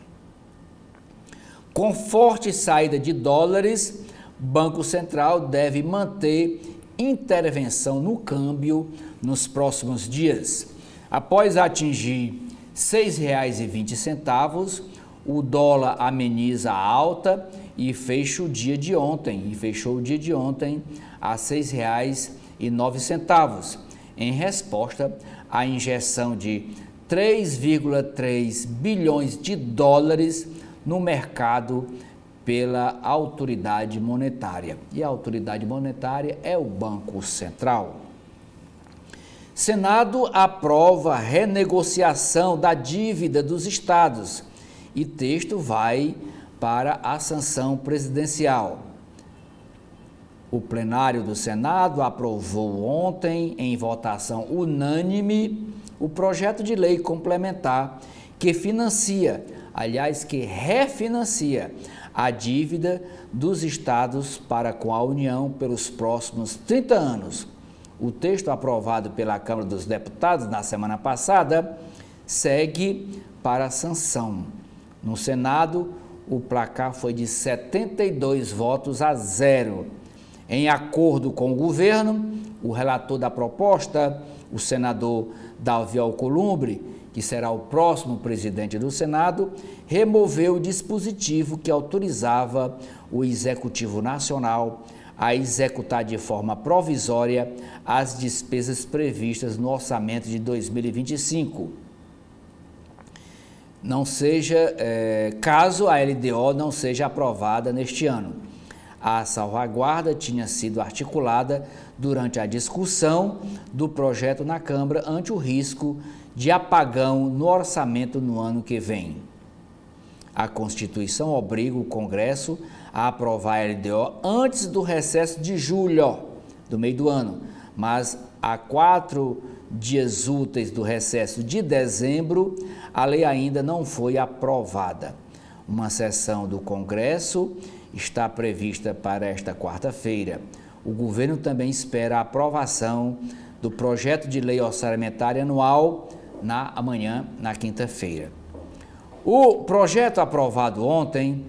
Com forte saída de dólares, Banco Central deve manter intervenção no câmbio nos próximos dias. Após atingir R$ 6,20, o dólar ameniza a alta e fechou o dia de ontem a R$ 6,09, em resposta à injeção de 3,3 bilhões de dólares no mercado pela autoridade monetária. E a autoridade monetária é o Banco Central. Senado aprova renegociação da dívida dos estados e texto vai para a sanção presidencial. O plenário do Senado aprovou ontem, em votação unânime, o projeto de lei complementar que refinancia a dívida dos estados para com a União pelos próximos 30 anos. O texto aprovado pela Câmara dos Deputados na semana passada segue para a sanção. No Senado, o placar foi de 72-0. Em acordo com o governo, o relator da proposta, o senador Davi Alcolumbre, que será o próximo presidente do Senado, removeu o dispositivo que autorizava o Executivo Nacional a executar de forma provisória as despesas previstas no orçamento de 2025. Caso a LDO não seja aprovada neste ano. A salvaguarda tinha sido articulada durante a discussão do projeto na Câmara ante o risco de apagão no orçamento no ano que vem. A Constituição obriga o Congresso a aprovar a LDO antes do recesso de julho, do meio do ano, mas a 4 dias úteis do recesso de dezembro, a lei ainda não foi aprovada. Uma sessão do Congresso está prevista para esta quarta-feira. O governo também espera a aprovação do projeto de lei orçamentária anual amanhã, na quinta-feira. O projeto aprovado ontem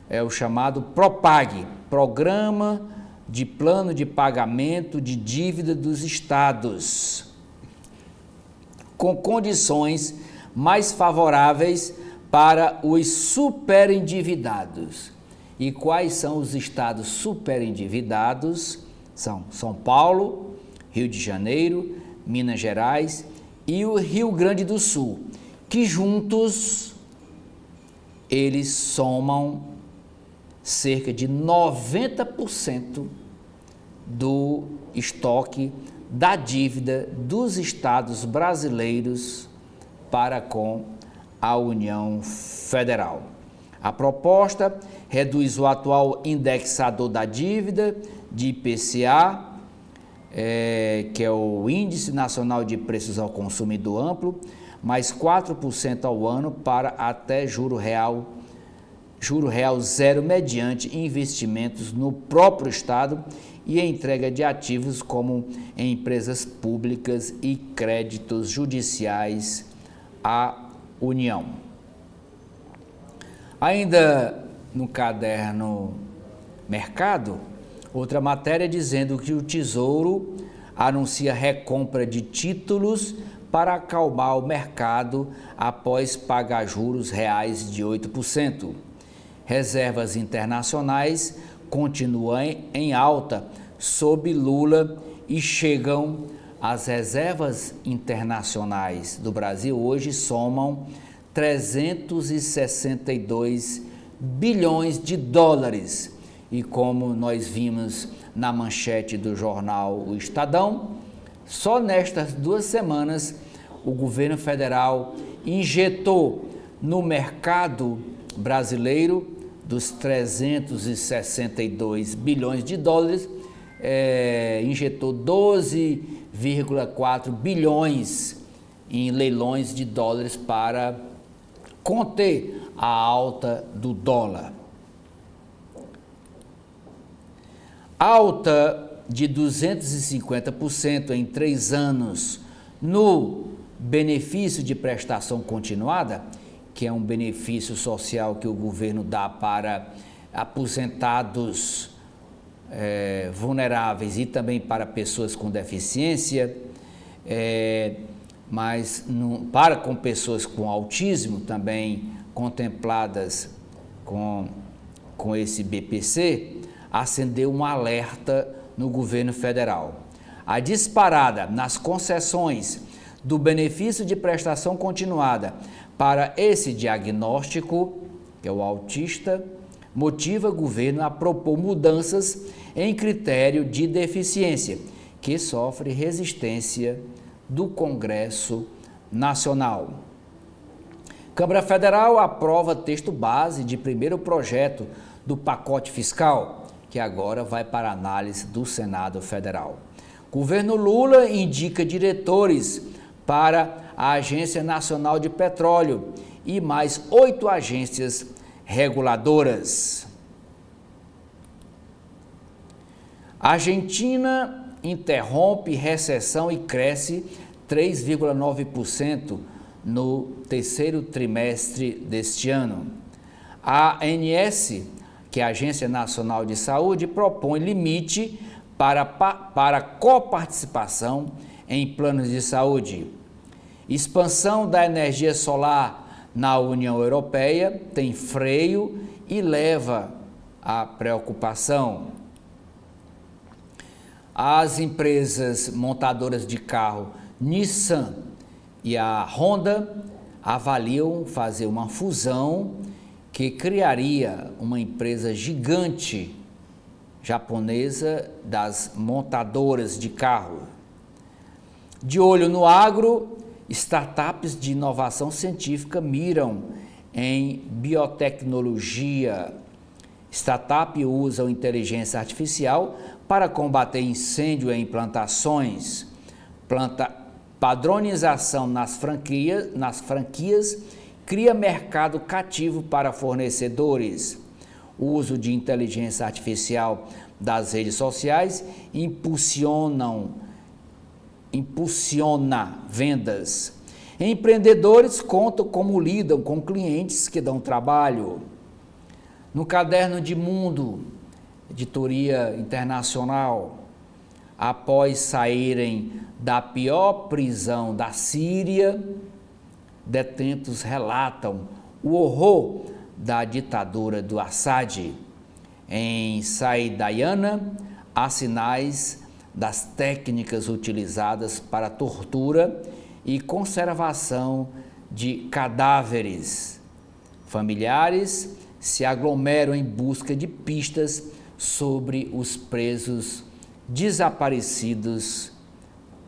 é o chamado PROPAG, Programa de Plano de Pagamento de Dívida dos Estados, com condições mais favoráveis para os superendividados. E quais são os estados superendividados? São São Paulo, Rio de Janeiro, Minas Gerais e o Rio Grande do Sul, que juntos eles somam cerca de 90% do estoque da dívida dos estados brasileiros para com a União Federal. A proposta reduz o atual indexador da dívida de IPCA, que é o Índice Nacional de Preços ao Consumidor Amplo, mais 4% ao ano para até juro real zero mediante investimentos no próprio Estado e entrega de ativos como em empresas públicas e créditos judiciais à União. Ainda no caderno Mercado, outra matéria dizendo que o Tesouro anuncia recompra de títulos para acalmar o mercado após pagar juros reais de 8%. Reservas internacionais continuam em alta sob Lula e chegam as reservas internacionais do Brasil hoje somam 362 bilhões de dólares. E como nós vimos na manchete do jornal O Estadão, só nestas 2 semanas o governo federal injetou no mercado brasileiro dos 362 bilhões de dólares, injetou 12,4 bilhões em leilões de dólares para conter a alta do dólar. Alta de 250% em 3 anos no benefício de prestação continuada, que é um benefício social que o governo dá para aposentados vulneráveis e também para pessoas com deficiência, mas com pessoas com autismo também contempladas com esse BPC, acendeu um alerta no governo federal. A disparada nas concessões do benefício de prestação continuada para esse diagnóstico, que é o autista, motiva o governo a propor mudanças em critério de deficiência, que sofre resistência do Congresso Nacional. Câmara Federal aprova texto base de primeiro projeto do pacote fiscal, que agora vai para análise do Senado Federal. Governo Lula indica diretores para a Agência Nacional de Petróleo e mais 8 agências reguladoras. Argentina interrompe recessão e cresce 3,9% no terceiro trimestre deste ano. A ANS, que é a Agência Nacional de Saúde, propõe limite para coparticipação em planos de saúde. Expansão da energia solar na União Europeia tem freio e leva à preocupação. As empresas montadoras de carro Nissan e a Honda avaliam fazer uma fusão que criaria uma empresa gigante japonesa das montadoras de carro. De olho no agro, startups de inovação científica miram em biotecnologia. Startup usam inteligência artificial para combater incêndio em plantações. Padronização nas franquias cria mercado cativo para fornecedores. O uso de inteligência artificial das redes sociais impulsiona vendas. Empreendedores contam como lidam com clientes que dão trabalho. No Caderno de Mundo, editoria internacional, após saírem da pior prisão da Síria, detentos relatam o horror da ditadura do Assad. Em Saidaiana, há sinais das técnicas utilizadas para tortura e conservação de cadáveres. Familiares se aglomeram em busca de pistas sobre os presos desaparecidos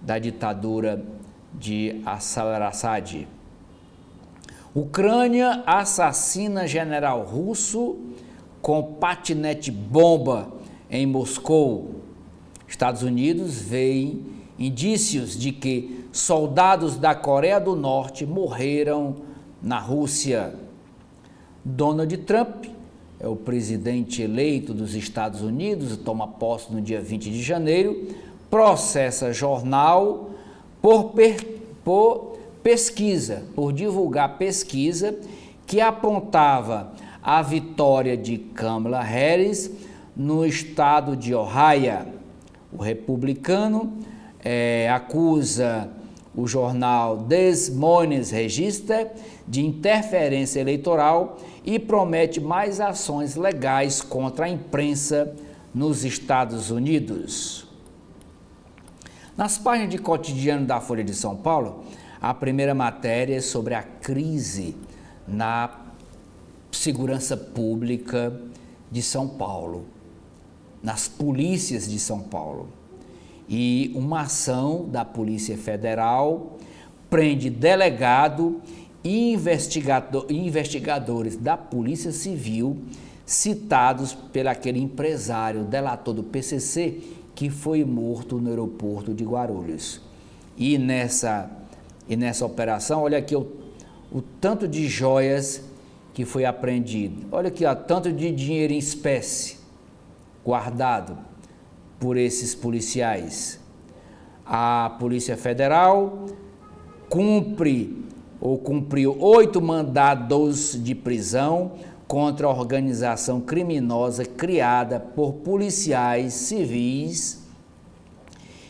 da ditadura de Assad. Ucrânia assassina general russo com patinete bomba em Moscou. Estados Unidos veem indícios de que soldados da Coreia do Norte morreram na Rússia. Donald Trump é o presidente eleito dos Estados Unidos, toma posse no dia 20 de janeiro, processa jornal por divulgar pesquisa que apontava a vitória de Kamala Harris no estado de Ohio. O republicano acusa o jornal Des Moines Register de interferência eleitoral e promete mais ações legais contra a imprensa nos Estados Unidos. Nas páginas de cotidiano da Folha de São Paulo, a primeira matéria é sobre a crise na segurança pública de São Paulo, nas polícias de São Paulo. E uma ação da Polícia Federal prende delegado e investigadores da Polícia Civil citados pelo aquele empresário delator do PCC que foi morto no aeroporto de Guarulhos. E nessa E nessa operação, olha aqui o tanto de joias que foi apreendido. Olha aqui, ó, tanto de dinheiro em espécie guardado por esses policiais. A Polícia Federal cumpriu 8 mandados de prisão contra a organização criminosa criada por policiais civis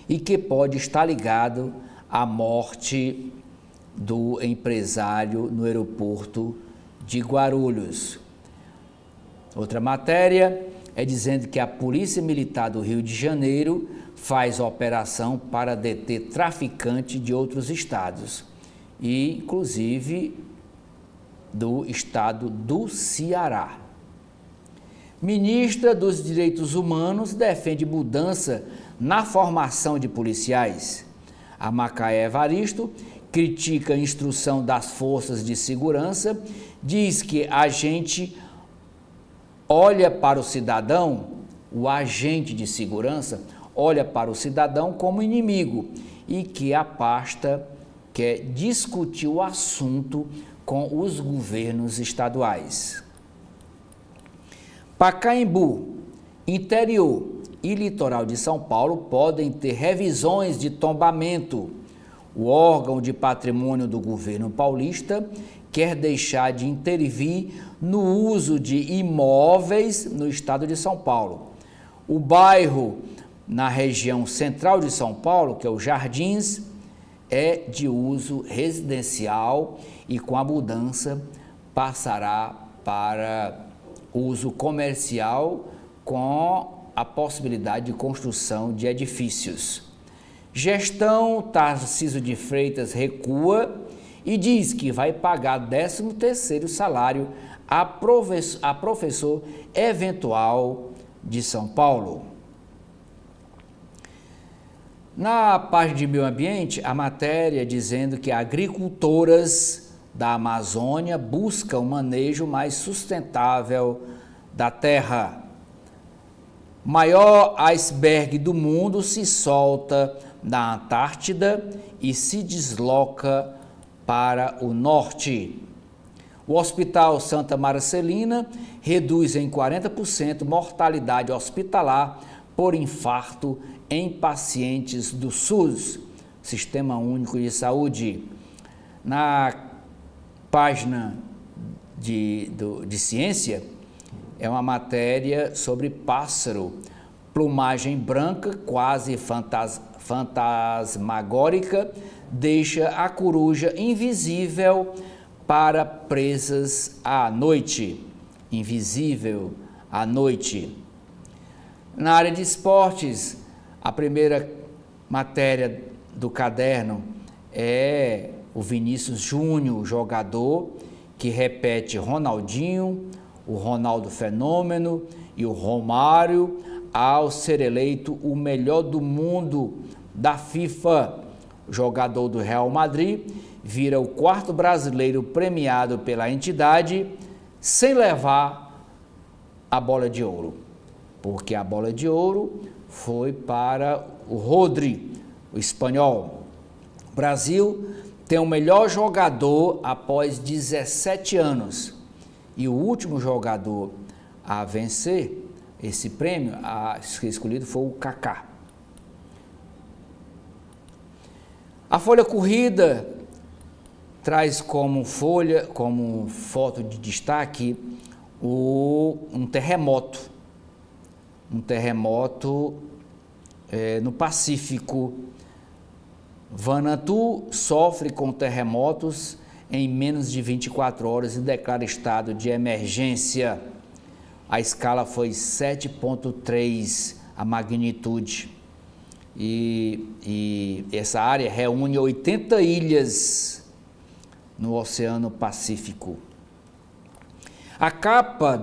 e que pode estar ligado à morte do empresário no aeroporto de Guarulhos. Outra matéria é dizendo que a Polícia Militar do Rio de Janeiro faz operação para deter traficante de outros estados, e inclusive do estado do Ceará. Ministra dos Direitos Humanos defende mudança na formação de policiais. A Macaé Evaristo critica a instrução das forças de segurança, diz que a gente olha para o cidadão, o agente de segurança olha para o cidadão como inimigo e que a pasta quer discutir o assunto com os governos estaduais. Pacaembu, interior e litoral de São Paulo podem ter revisões de tombamento. O órgão de patrimônio do governo paulista quer deixar de intervir no uso de imóveis no estado de São Paulo. O bairro na região central de São Paulo, que é o Jardins, é de uso residencial e com a mudança passará para uso comercial com a possibilidade de construção de edifícios. Gestão Tarcísio de Freitas recua e diz que vai pagar 13º salário a professor eventual de São Paulo. Na página de meio ambiente, a matéria dizendo que agricultoras da Amazônia buscam um manejo mais sustentável da terra. Maior iceberg do mundo se solta na Antártida e se desloca para o norte. O Hospital Santa Marcelina reduz em 40% mortalidade hospitalar por infarto em pacientes do SUS, Sistema Único de Saúde. Na página de ciência, é uma matéria sobre pássaro, plumagem branca, quase fantasmagórica, deixa a coruja invisível para presas à noite. Invisível à noite. Na área de esportes, a primeira matéria do caderno é o Vinícius Júnior, jogador que repete Ronaldinho, o Ronaldo Fenômeno e o Romário ao ser eleito o melhor do mundo da FIFA. O jogador do Real Madrid vira o 4º brasileiro premiado pela entidade sem levar a bola de ouro, porque a bola de ouro foi para o Rodri, o espanhol. O Brasil tem o melhor jogador após 17 anos e o último jogador a vencer esse prêmio, a ser escolhido, foi o Kaká. A folha corrida traz como foto de destaque um terremoto no Pacífico. Vanuatu sofre com terremotos em menos de 24 horas e declara estado de emergência. A escala foi 7,3 a magnitude. E essa área reúne 80 ilhas no Oceano Pacífico. A capa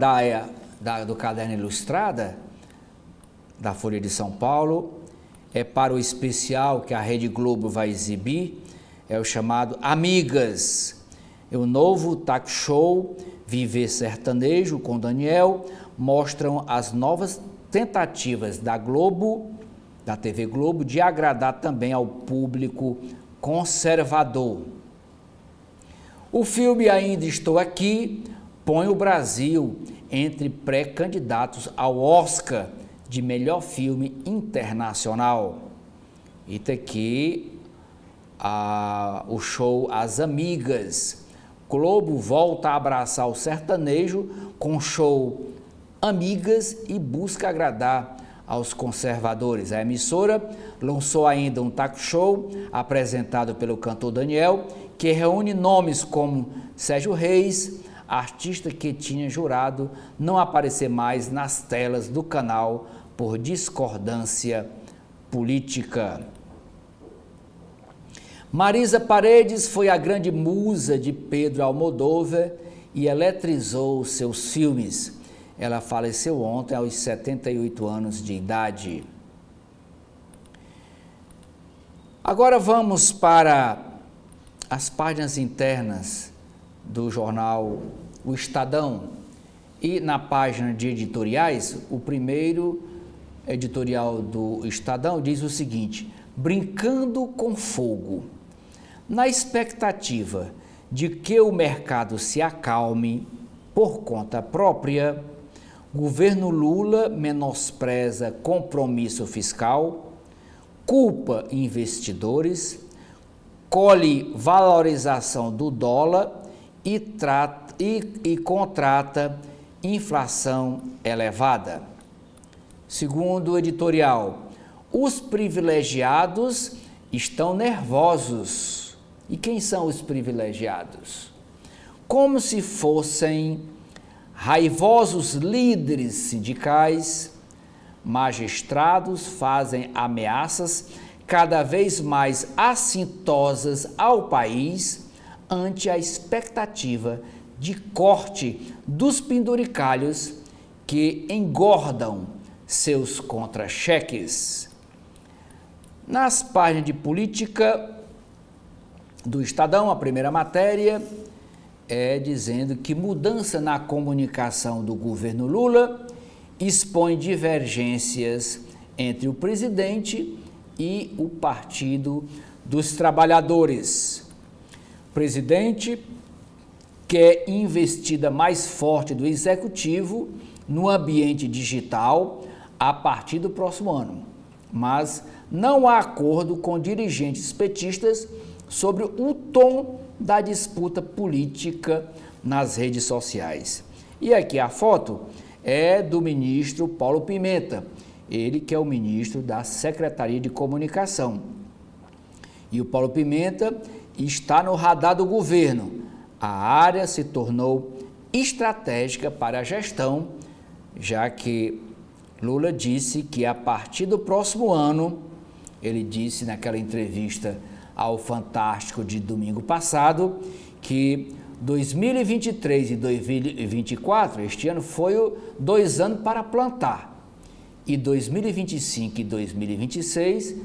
do caderno Ilustrada da Folha de São Paulo é para o especial que a Rede Globo vai exibir, é o chamado Amigas. É o novo talk show Viver Sertanejo com Daniel, mostram as novas tentativas da Globo, da TV Globo, de agradar também ao público conservador. O filme Ainda Estou Aqui põe o Brasil entre pré-candidatos ao Oscar de melhor filme internacional. E tá aqui o show As Amigas. Globo volta a abraçar o sertanejo com show Amigas e busca agradar aos conservadores. A emissora lançou ainda um talk show apresentado pelo cantor Daniel, que reúne nomes como Sérgio Reis, artista que tinha jurado não aparecer mais nas telas do canal por discordância política. Marisa Paredes foi a grande musa de Pedro Almodóvar e eletrizou seus filmes. Ela faleceu ontem aos 78 anos de idade. Agora vamos para as páginas internas do jornal O Estadão. E na página de editoriais, o primeiro editorial do Estadão diz o seguinte: brincando com fogo. Na expectativa de que o mercado se acalme por conta própria, governo Lula menospreza compromisso fiscal, culpa investidores, colhe valorização do dólar e contrata inflação elevada. Segundo o editorial, os privilegiados estão nervosos. E quem são os privilegiados? Como se fossem raivosos líderes sindicais, magistrados fazem ameaças cada vez mais assintosas ao país ante a expectativa de corte dos penduricalhos que engordam seus contra-cheques. Nas páginas de política do Estadão, a primeira matéria é dizendo que mudança na comunicação do governo Lula expõe divergências entre o presidente e o Partido dos Trabalhadores. O presidente quer investida mais forte do executivo no ambiente digital a partir do próximo ano, mas não há acordo com dirigentes petistas sobre o tom da disputa política nas redes sociais. E aqui a foto é do ministro Paulo Pimenta, ele que é o ministro da Secretaria de Comunicação. E o Paulo Pimenta está no radar do governo. A área se tornou estratégica para a gestão, já que Lula disse que a partir do próximo ano, ele disse naquela entrevista ao Fantástico de domingo passado, que 2023 e 2024, este ano, foi 2 anos para plantar. E 2025 e 2026,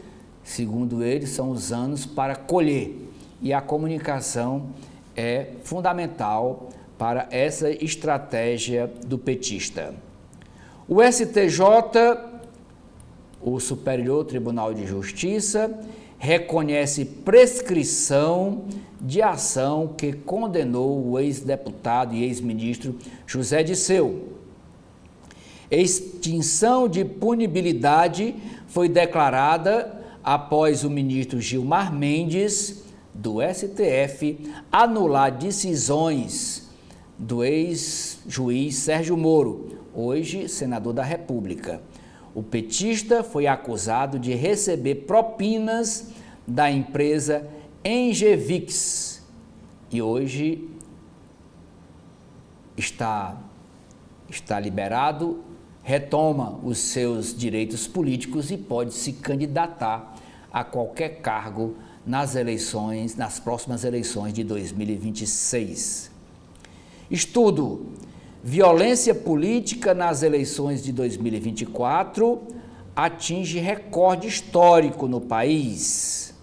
segundo ele, são os anos para colher. E a comunicação é fundamental para essa estratégia do petista. O STJ, o Superior Tribunal de Justiça, reconhece prescrição de ação que condenou o ex-deputado e ex-ministro José Dirceu. Extinção de punibilidade foi declarada após o ministro Gilmar Mendes, do STF, anular decisões do ex-juiz Sérgio Moro, hoje senador da República. O petista foi acusado de receber propinas da empresa Engevix e hoje está liberado, retoma os seus direitos políticos e pode se candidatar a qualquer cargo nas próximas eleições de 2026. Estudo: violência política nas eleições de 2024 atinge recorde histórico no país.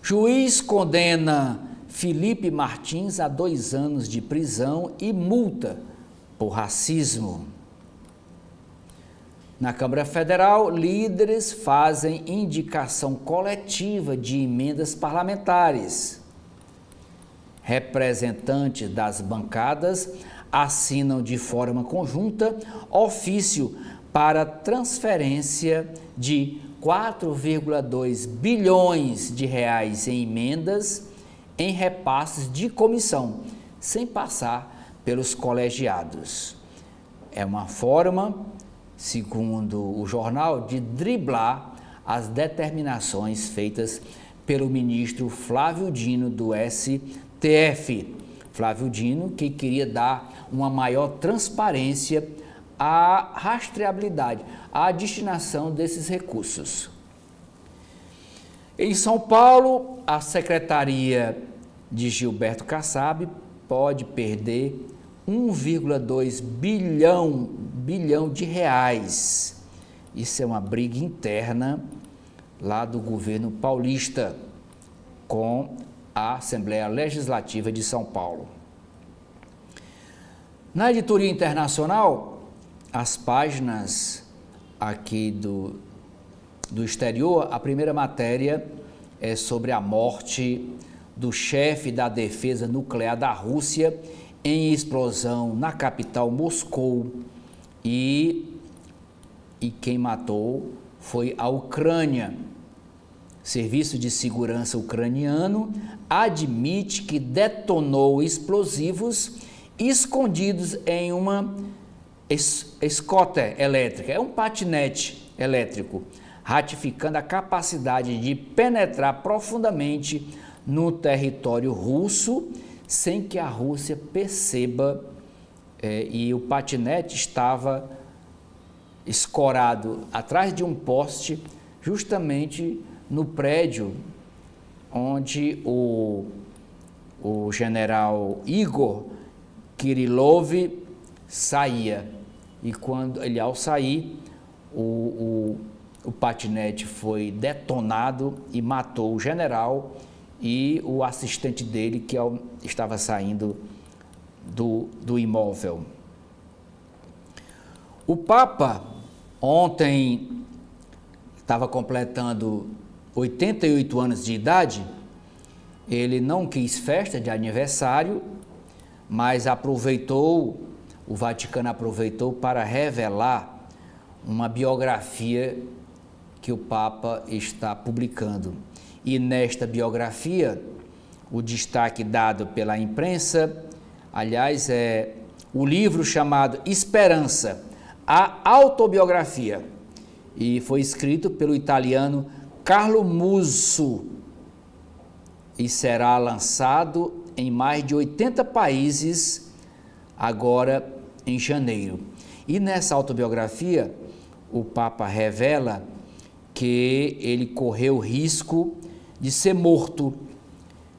Juiz condena Felipe Martins a 2 anos de prisão e multa por racismo. Na Câmara Federal, líderes fazem indicação coletiva de emendas parlamentares. Representantes das bancadas assinam de forma conjunta ofício para transferência de 4,2 bilhões de reais em emendas em repasses de comissão, sem passar pelos colegiados. É uma forma, segundo o jornal, de driblar as determinações feitas pelo ministro Flávio Dino do STF. Flávio Dino, que queria dar uma maior transparência à rastreabilidade, à destinação desses recursos. Em São Paulo, a Secretaria de Gilberto Kassab pode perder 1,2 bilhão de reais. Isso é uma briga interna lá do governo paulista com a Assembleia Legislativa de São Paulo. Na editoria internacional, as páginas aqui do exterior, a primeira matéria é sobre a morte do chefe da defesa nuclear da Rússia em explosão na capital Moscou e quem matou foi a Ucrânia. Serviço de segurança ucraniano admite que detonou explosivos escondidos em uma scooter elétrica, é um patinete elétrico, ratificando a capacidade de penetrar profundamente no território russo sem que a Rússia perceba, e o patinete estava escorado atrás de um poste, justamente no prédio onde o general Igor Kirillov saía. E quando ele, ao sair, o patinete foi detonado e matou o general e o assistente dele, que estava saindo do imóvel. O Papa ontem estava completando 88 anos de idade. Ele não quis festa de aniversário, mas o Vaticano aproveitou para revelar uma biografia que o Papa está publicando. E nesta biografia, o destaque dado pela imprensa, aliás, é o livro chamado Esperança, a autobiografia, e foi escrito pelo italiano Carlo Musso e será lançado em mais de 80 países agora em janeiro. E nessa autobiografia, o Papa revela que ele correu risco de ser morto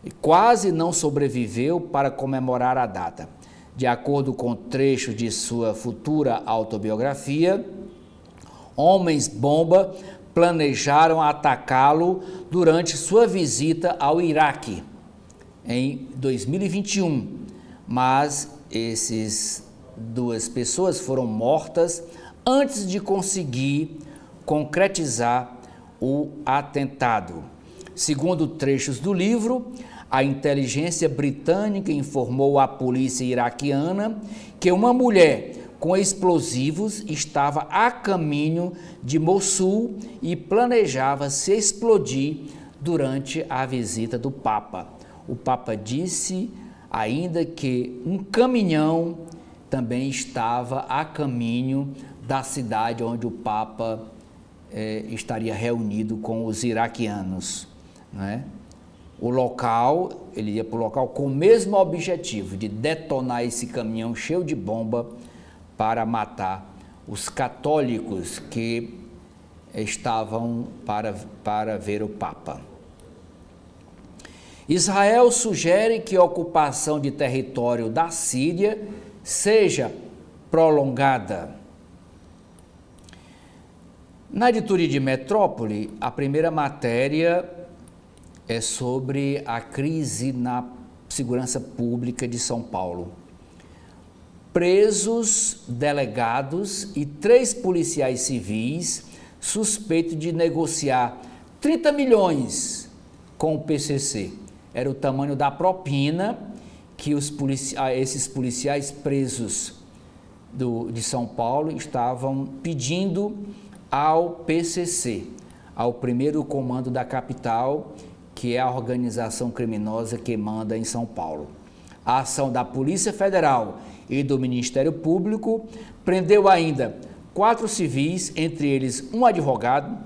e quase não sobreviveu para comemorar a data. De acordo com trecho de sua futura autobiografia, homens-bomba planejaram atacá-lo durante sua visita ao Iraque em 2021, mas essas duas pessoas foram mortas antes de conseguir concretizar o atentado. Segundo trechos do livro, a inteligência britânica informou à polícia iraquiana que uma mulher com explosivos estava a caminho de Mossul e planejava se explodir durante a visita do Papa. O Papa disse ainda que um caminhão também estava a caminho da cidade onde o Papa estaria reunido com os iraquianos, né? Ele ia para o local com o mesmo objetivo de detonar esse caminhão cheio de bomba para matar os católicos que estavam para ver o Papa. Israel sugere que a ocupação de território da Síria seja prolongada. Na editoria de Metrópole, a primeira matéria é sobre a crise na segurança pública de São Paulo. presos delegados e 3 policiais civis suspeitos de negociar 30 milhões com o PCC. Era o tamanho da propina que esses policiais presos de São Paulo estavam pedindo ao PCC, ao primeiro comando da capital, que é a organização criminosa que manda em São Paulo. A ação da Polícia Federal e do Ministério Público prendeu ainda 4 civis, entre eles um advogado,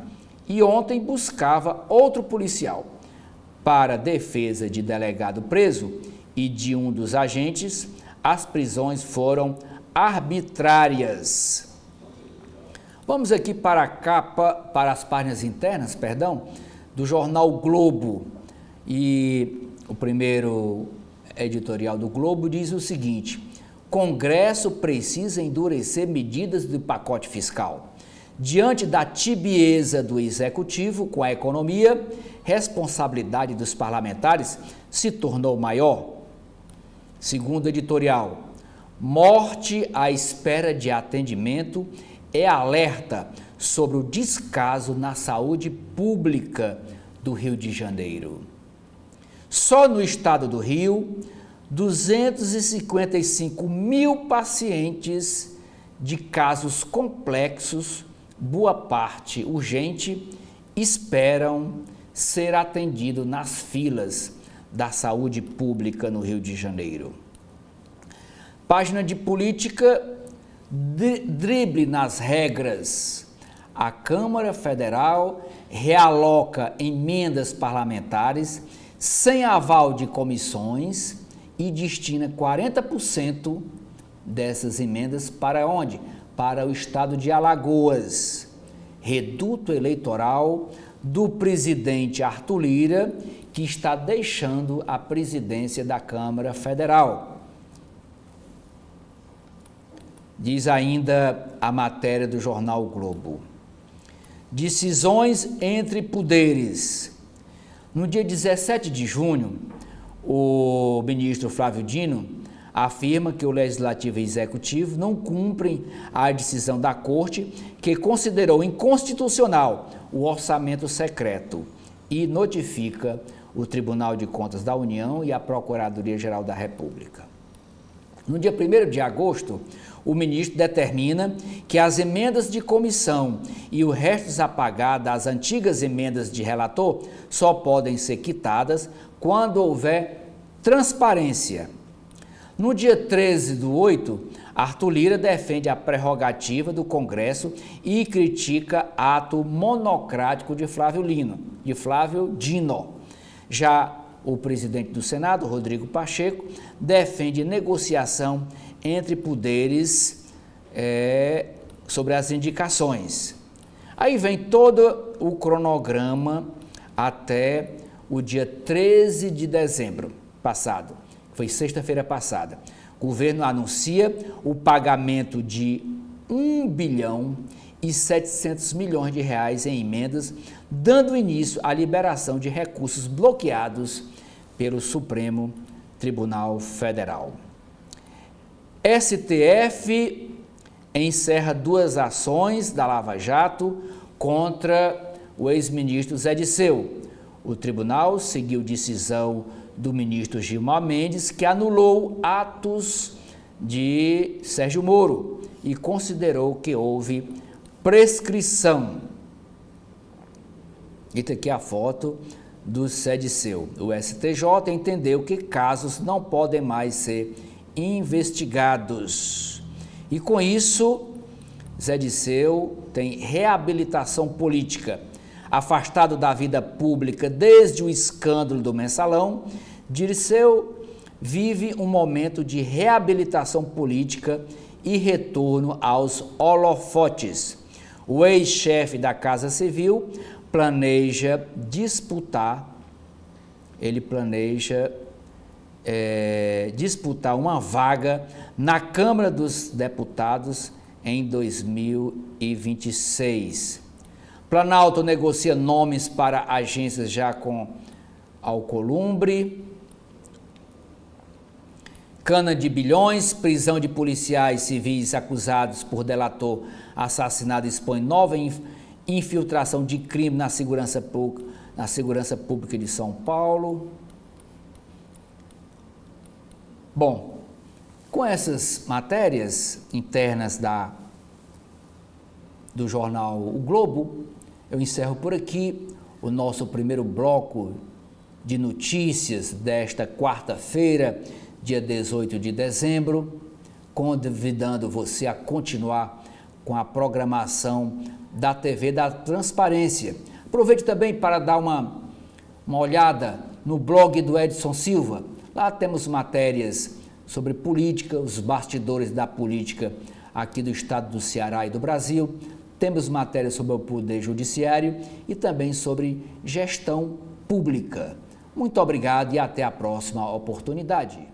e ontem buscava outro policial. Para defesa de delegado preso e de um dos agentes, as prisões foram arbitrárias. Vamos aqui para a capa, para as páginas internas, do jornal Globo. E o primeiro editorial do Globo diz o seguinte: Congresso precisa endurecer medidas do pacote fiscal. Diante da tibieza do Executivo com a economia, responsabilidade dos parlamentares se tornou maior. Segundo editorial, morte à espera de atendimento é alerta sobre o descaso na saúde pública do Rio de Janeiro. Só no estado do Rio, 255 mil pacientes de casos complexos, boa parte urgente, esperam ser atendidos nas filas da saúde pública no Rio de Janeiro. Página de política, drible nas regras. A Câmara Federal realoca emendas parlamentares sem aval de comissões e destina 40% dessas emendas para onde? Para o estado de Alagoas, reduto eleitoral do presidente Arthur Lira, que está deixando a presidência da Câmara Federal. Diz ainda a matéria do jornal o Globo. Decisões entre poderes. No dia 17 de junho, o ministro Flávio Dino afirma que o Legislativo e o Executivo não cumprem a decisão da Corte, que considerou inconstitucional o orçamento secreto, e notifica o Tribunal de Contas da União e a Procuradoria-Geral da República. No dia 1º de agosto, o ministro determina que as emendas de comissão e o resto a pagar das antigas emendas de relator só podem ser quitadas quando houver transparência. No dia 13/8, Arthur Lira defende a prerrogativa do Congresso e critica ato monocrático de Flávio Dino. Já o presidente do Senado, Rodrigo Pacheco, defende negociação entre poderes sobre as indicações. Aí vem todo o cronograma até o dia 13 de dezembro passado. Foi sexta-feira passada. O governo anuncia o pagamento de 1 bilhão e 700 milhões de reais em emendas, dando início à liberação de recursos bloqueados pelo Supremo Tribunal Federal. STF encerra 2 ações da Lava Jato contra o ex-ministro Zé Disseu. O tribunal seguiu decisão do ministro Gilmar Mendes, que anulou atos de Sérgio Moro e considerou que houve prescrição. E tá aqui a foto do Zé Disseu. O STJ entendeu que casos não podem mais ser investigados. E com isso, Zé Disseu tem reabilitação política. Afastado da vida pública desde o escândalo do Mensalão, Disseu vive um momento de reabilitação política e retorno aos holofotes. O ex-chefe da Casa Civil planeja disputar uma vaga na Câmara dos Deputados em 2026. Planalto negocia nomes para agências já com Alcolumbre. Cana de bilhões, prisão de policiais civis acusados por delator assassinado expõe nova infiltração de crime na segurança pública de São Paulo. Bom, com essas matérias internas do jornal O Globo, eu encerro por aqui o nosso primeiro bloco de notícias desta quarta-feira, dia 18 de dezembro, convidando você a continuar com a programação da TV da Transparência. Aproveite também para dar uma olhada no blog do Edson Silva. Lá temos matérias sobre política, os bastidores da política aqui do estado do Ceará e do Brasil. Temos matérias sobre o Poder Judiciário e também sobre gestão pública. Muito obrigado e até a próxima oportunidade.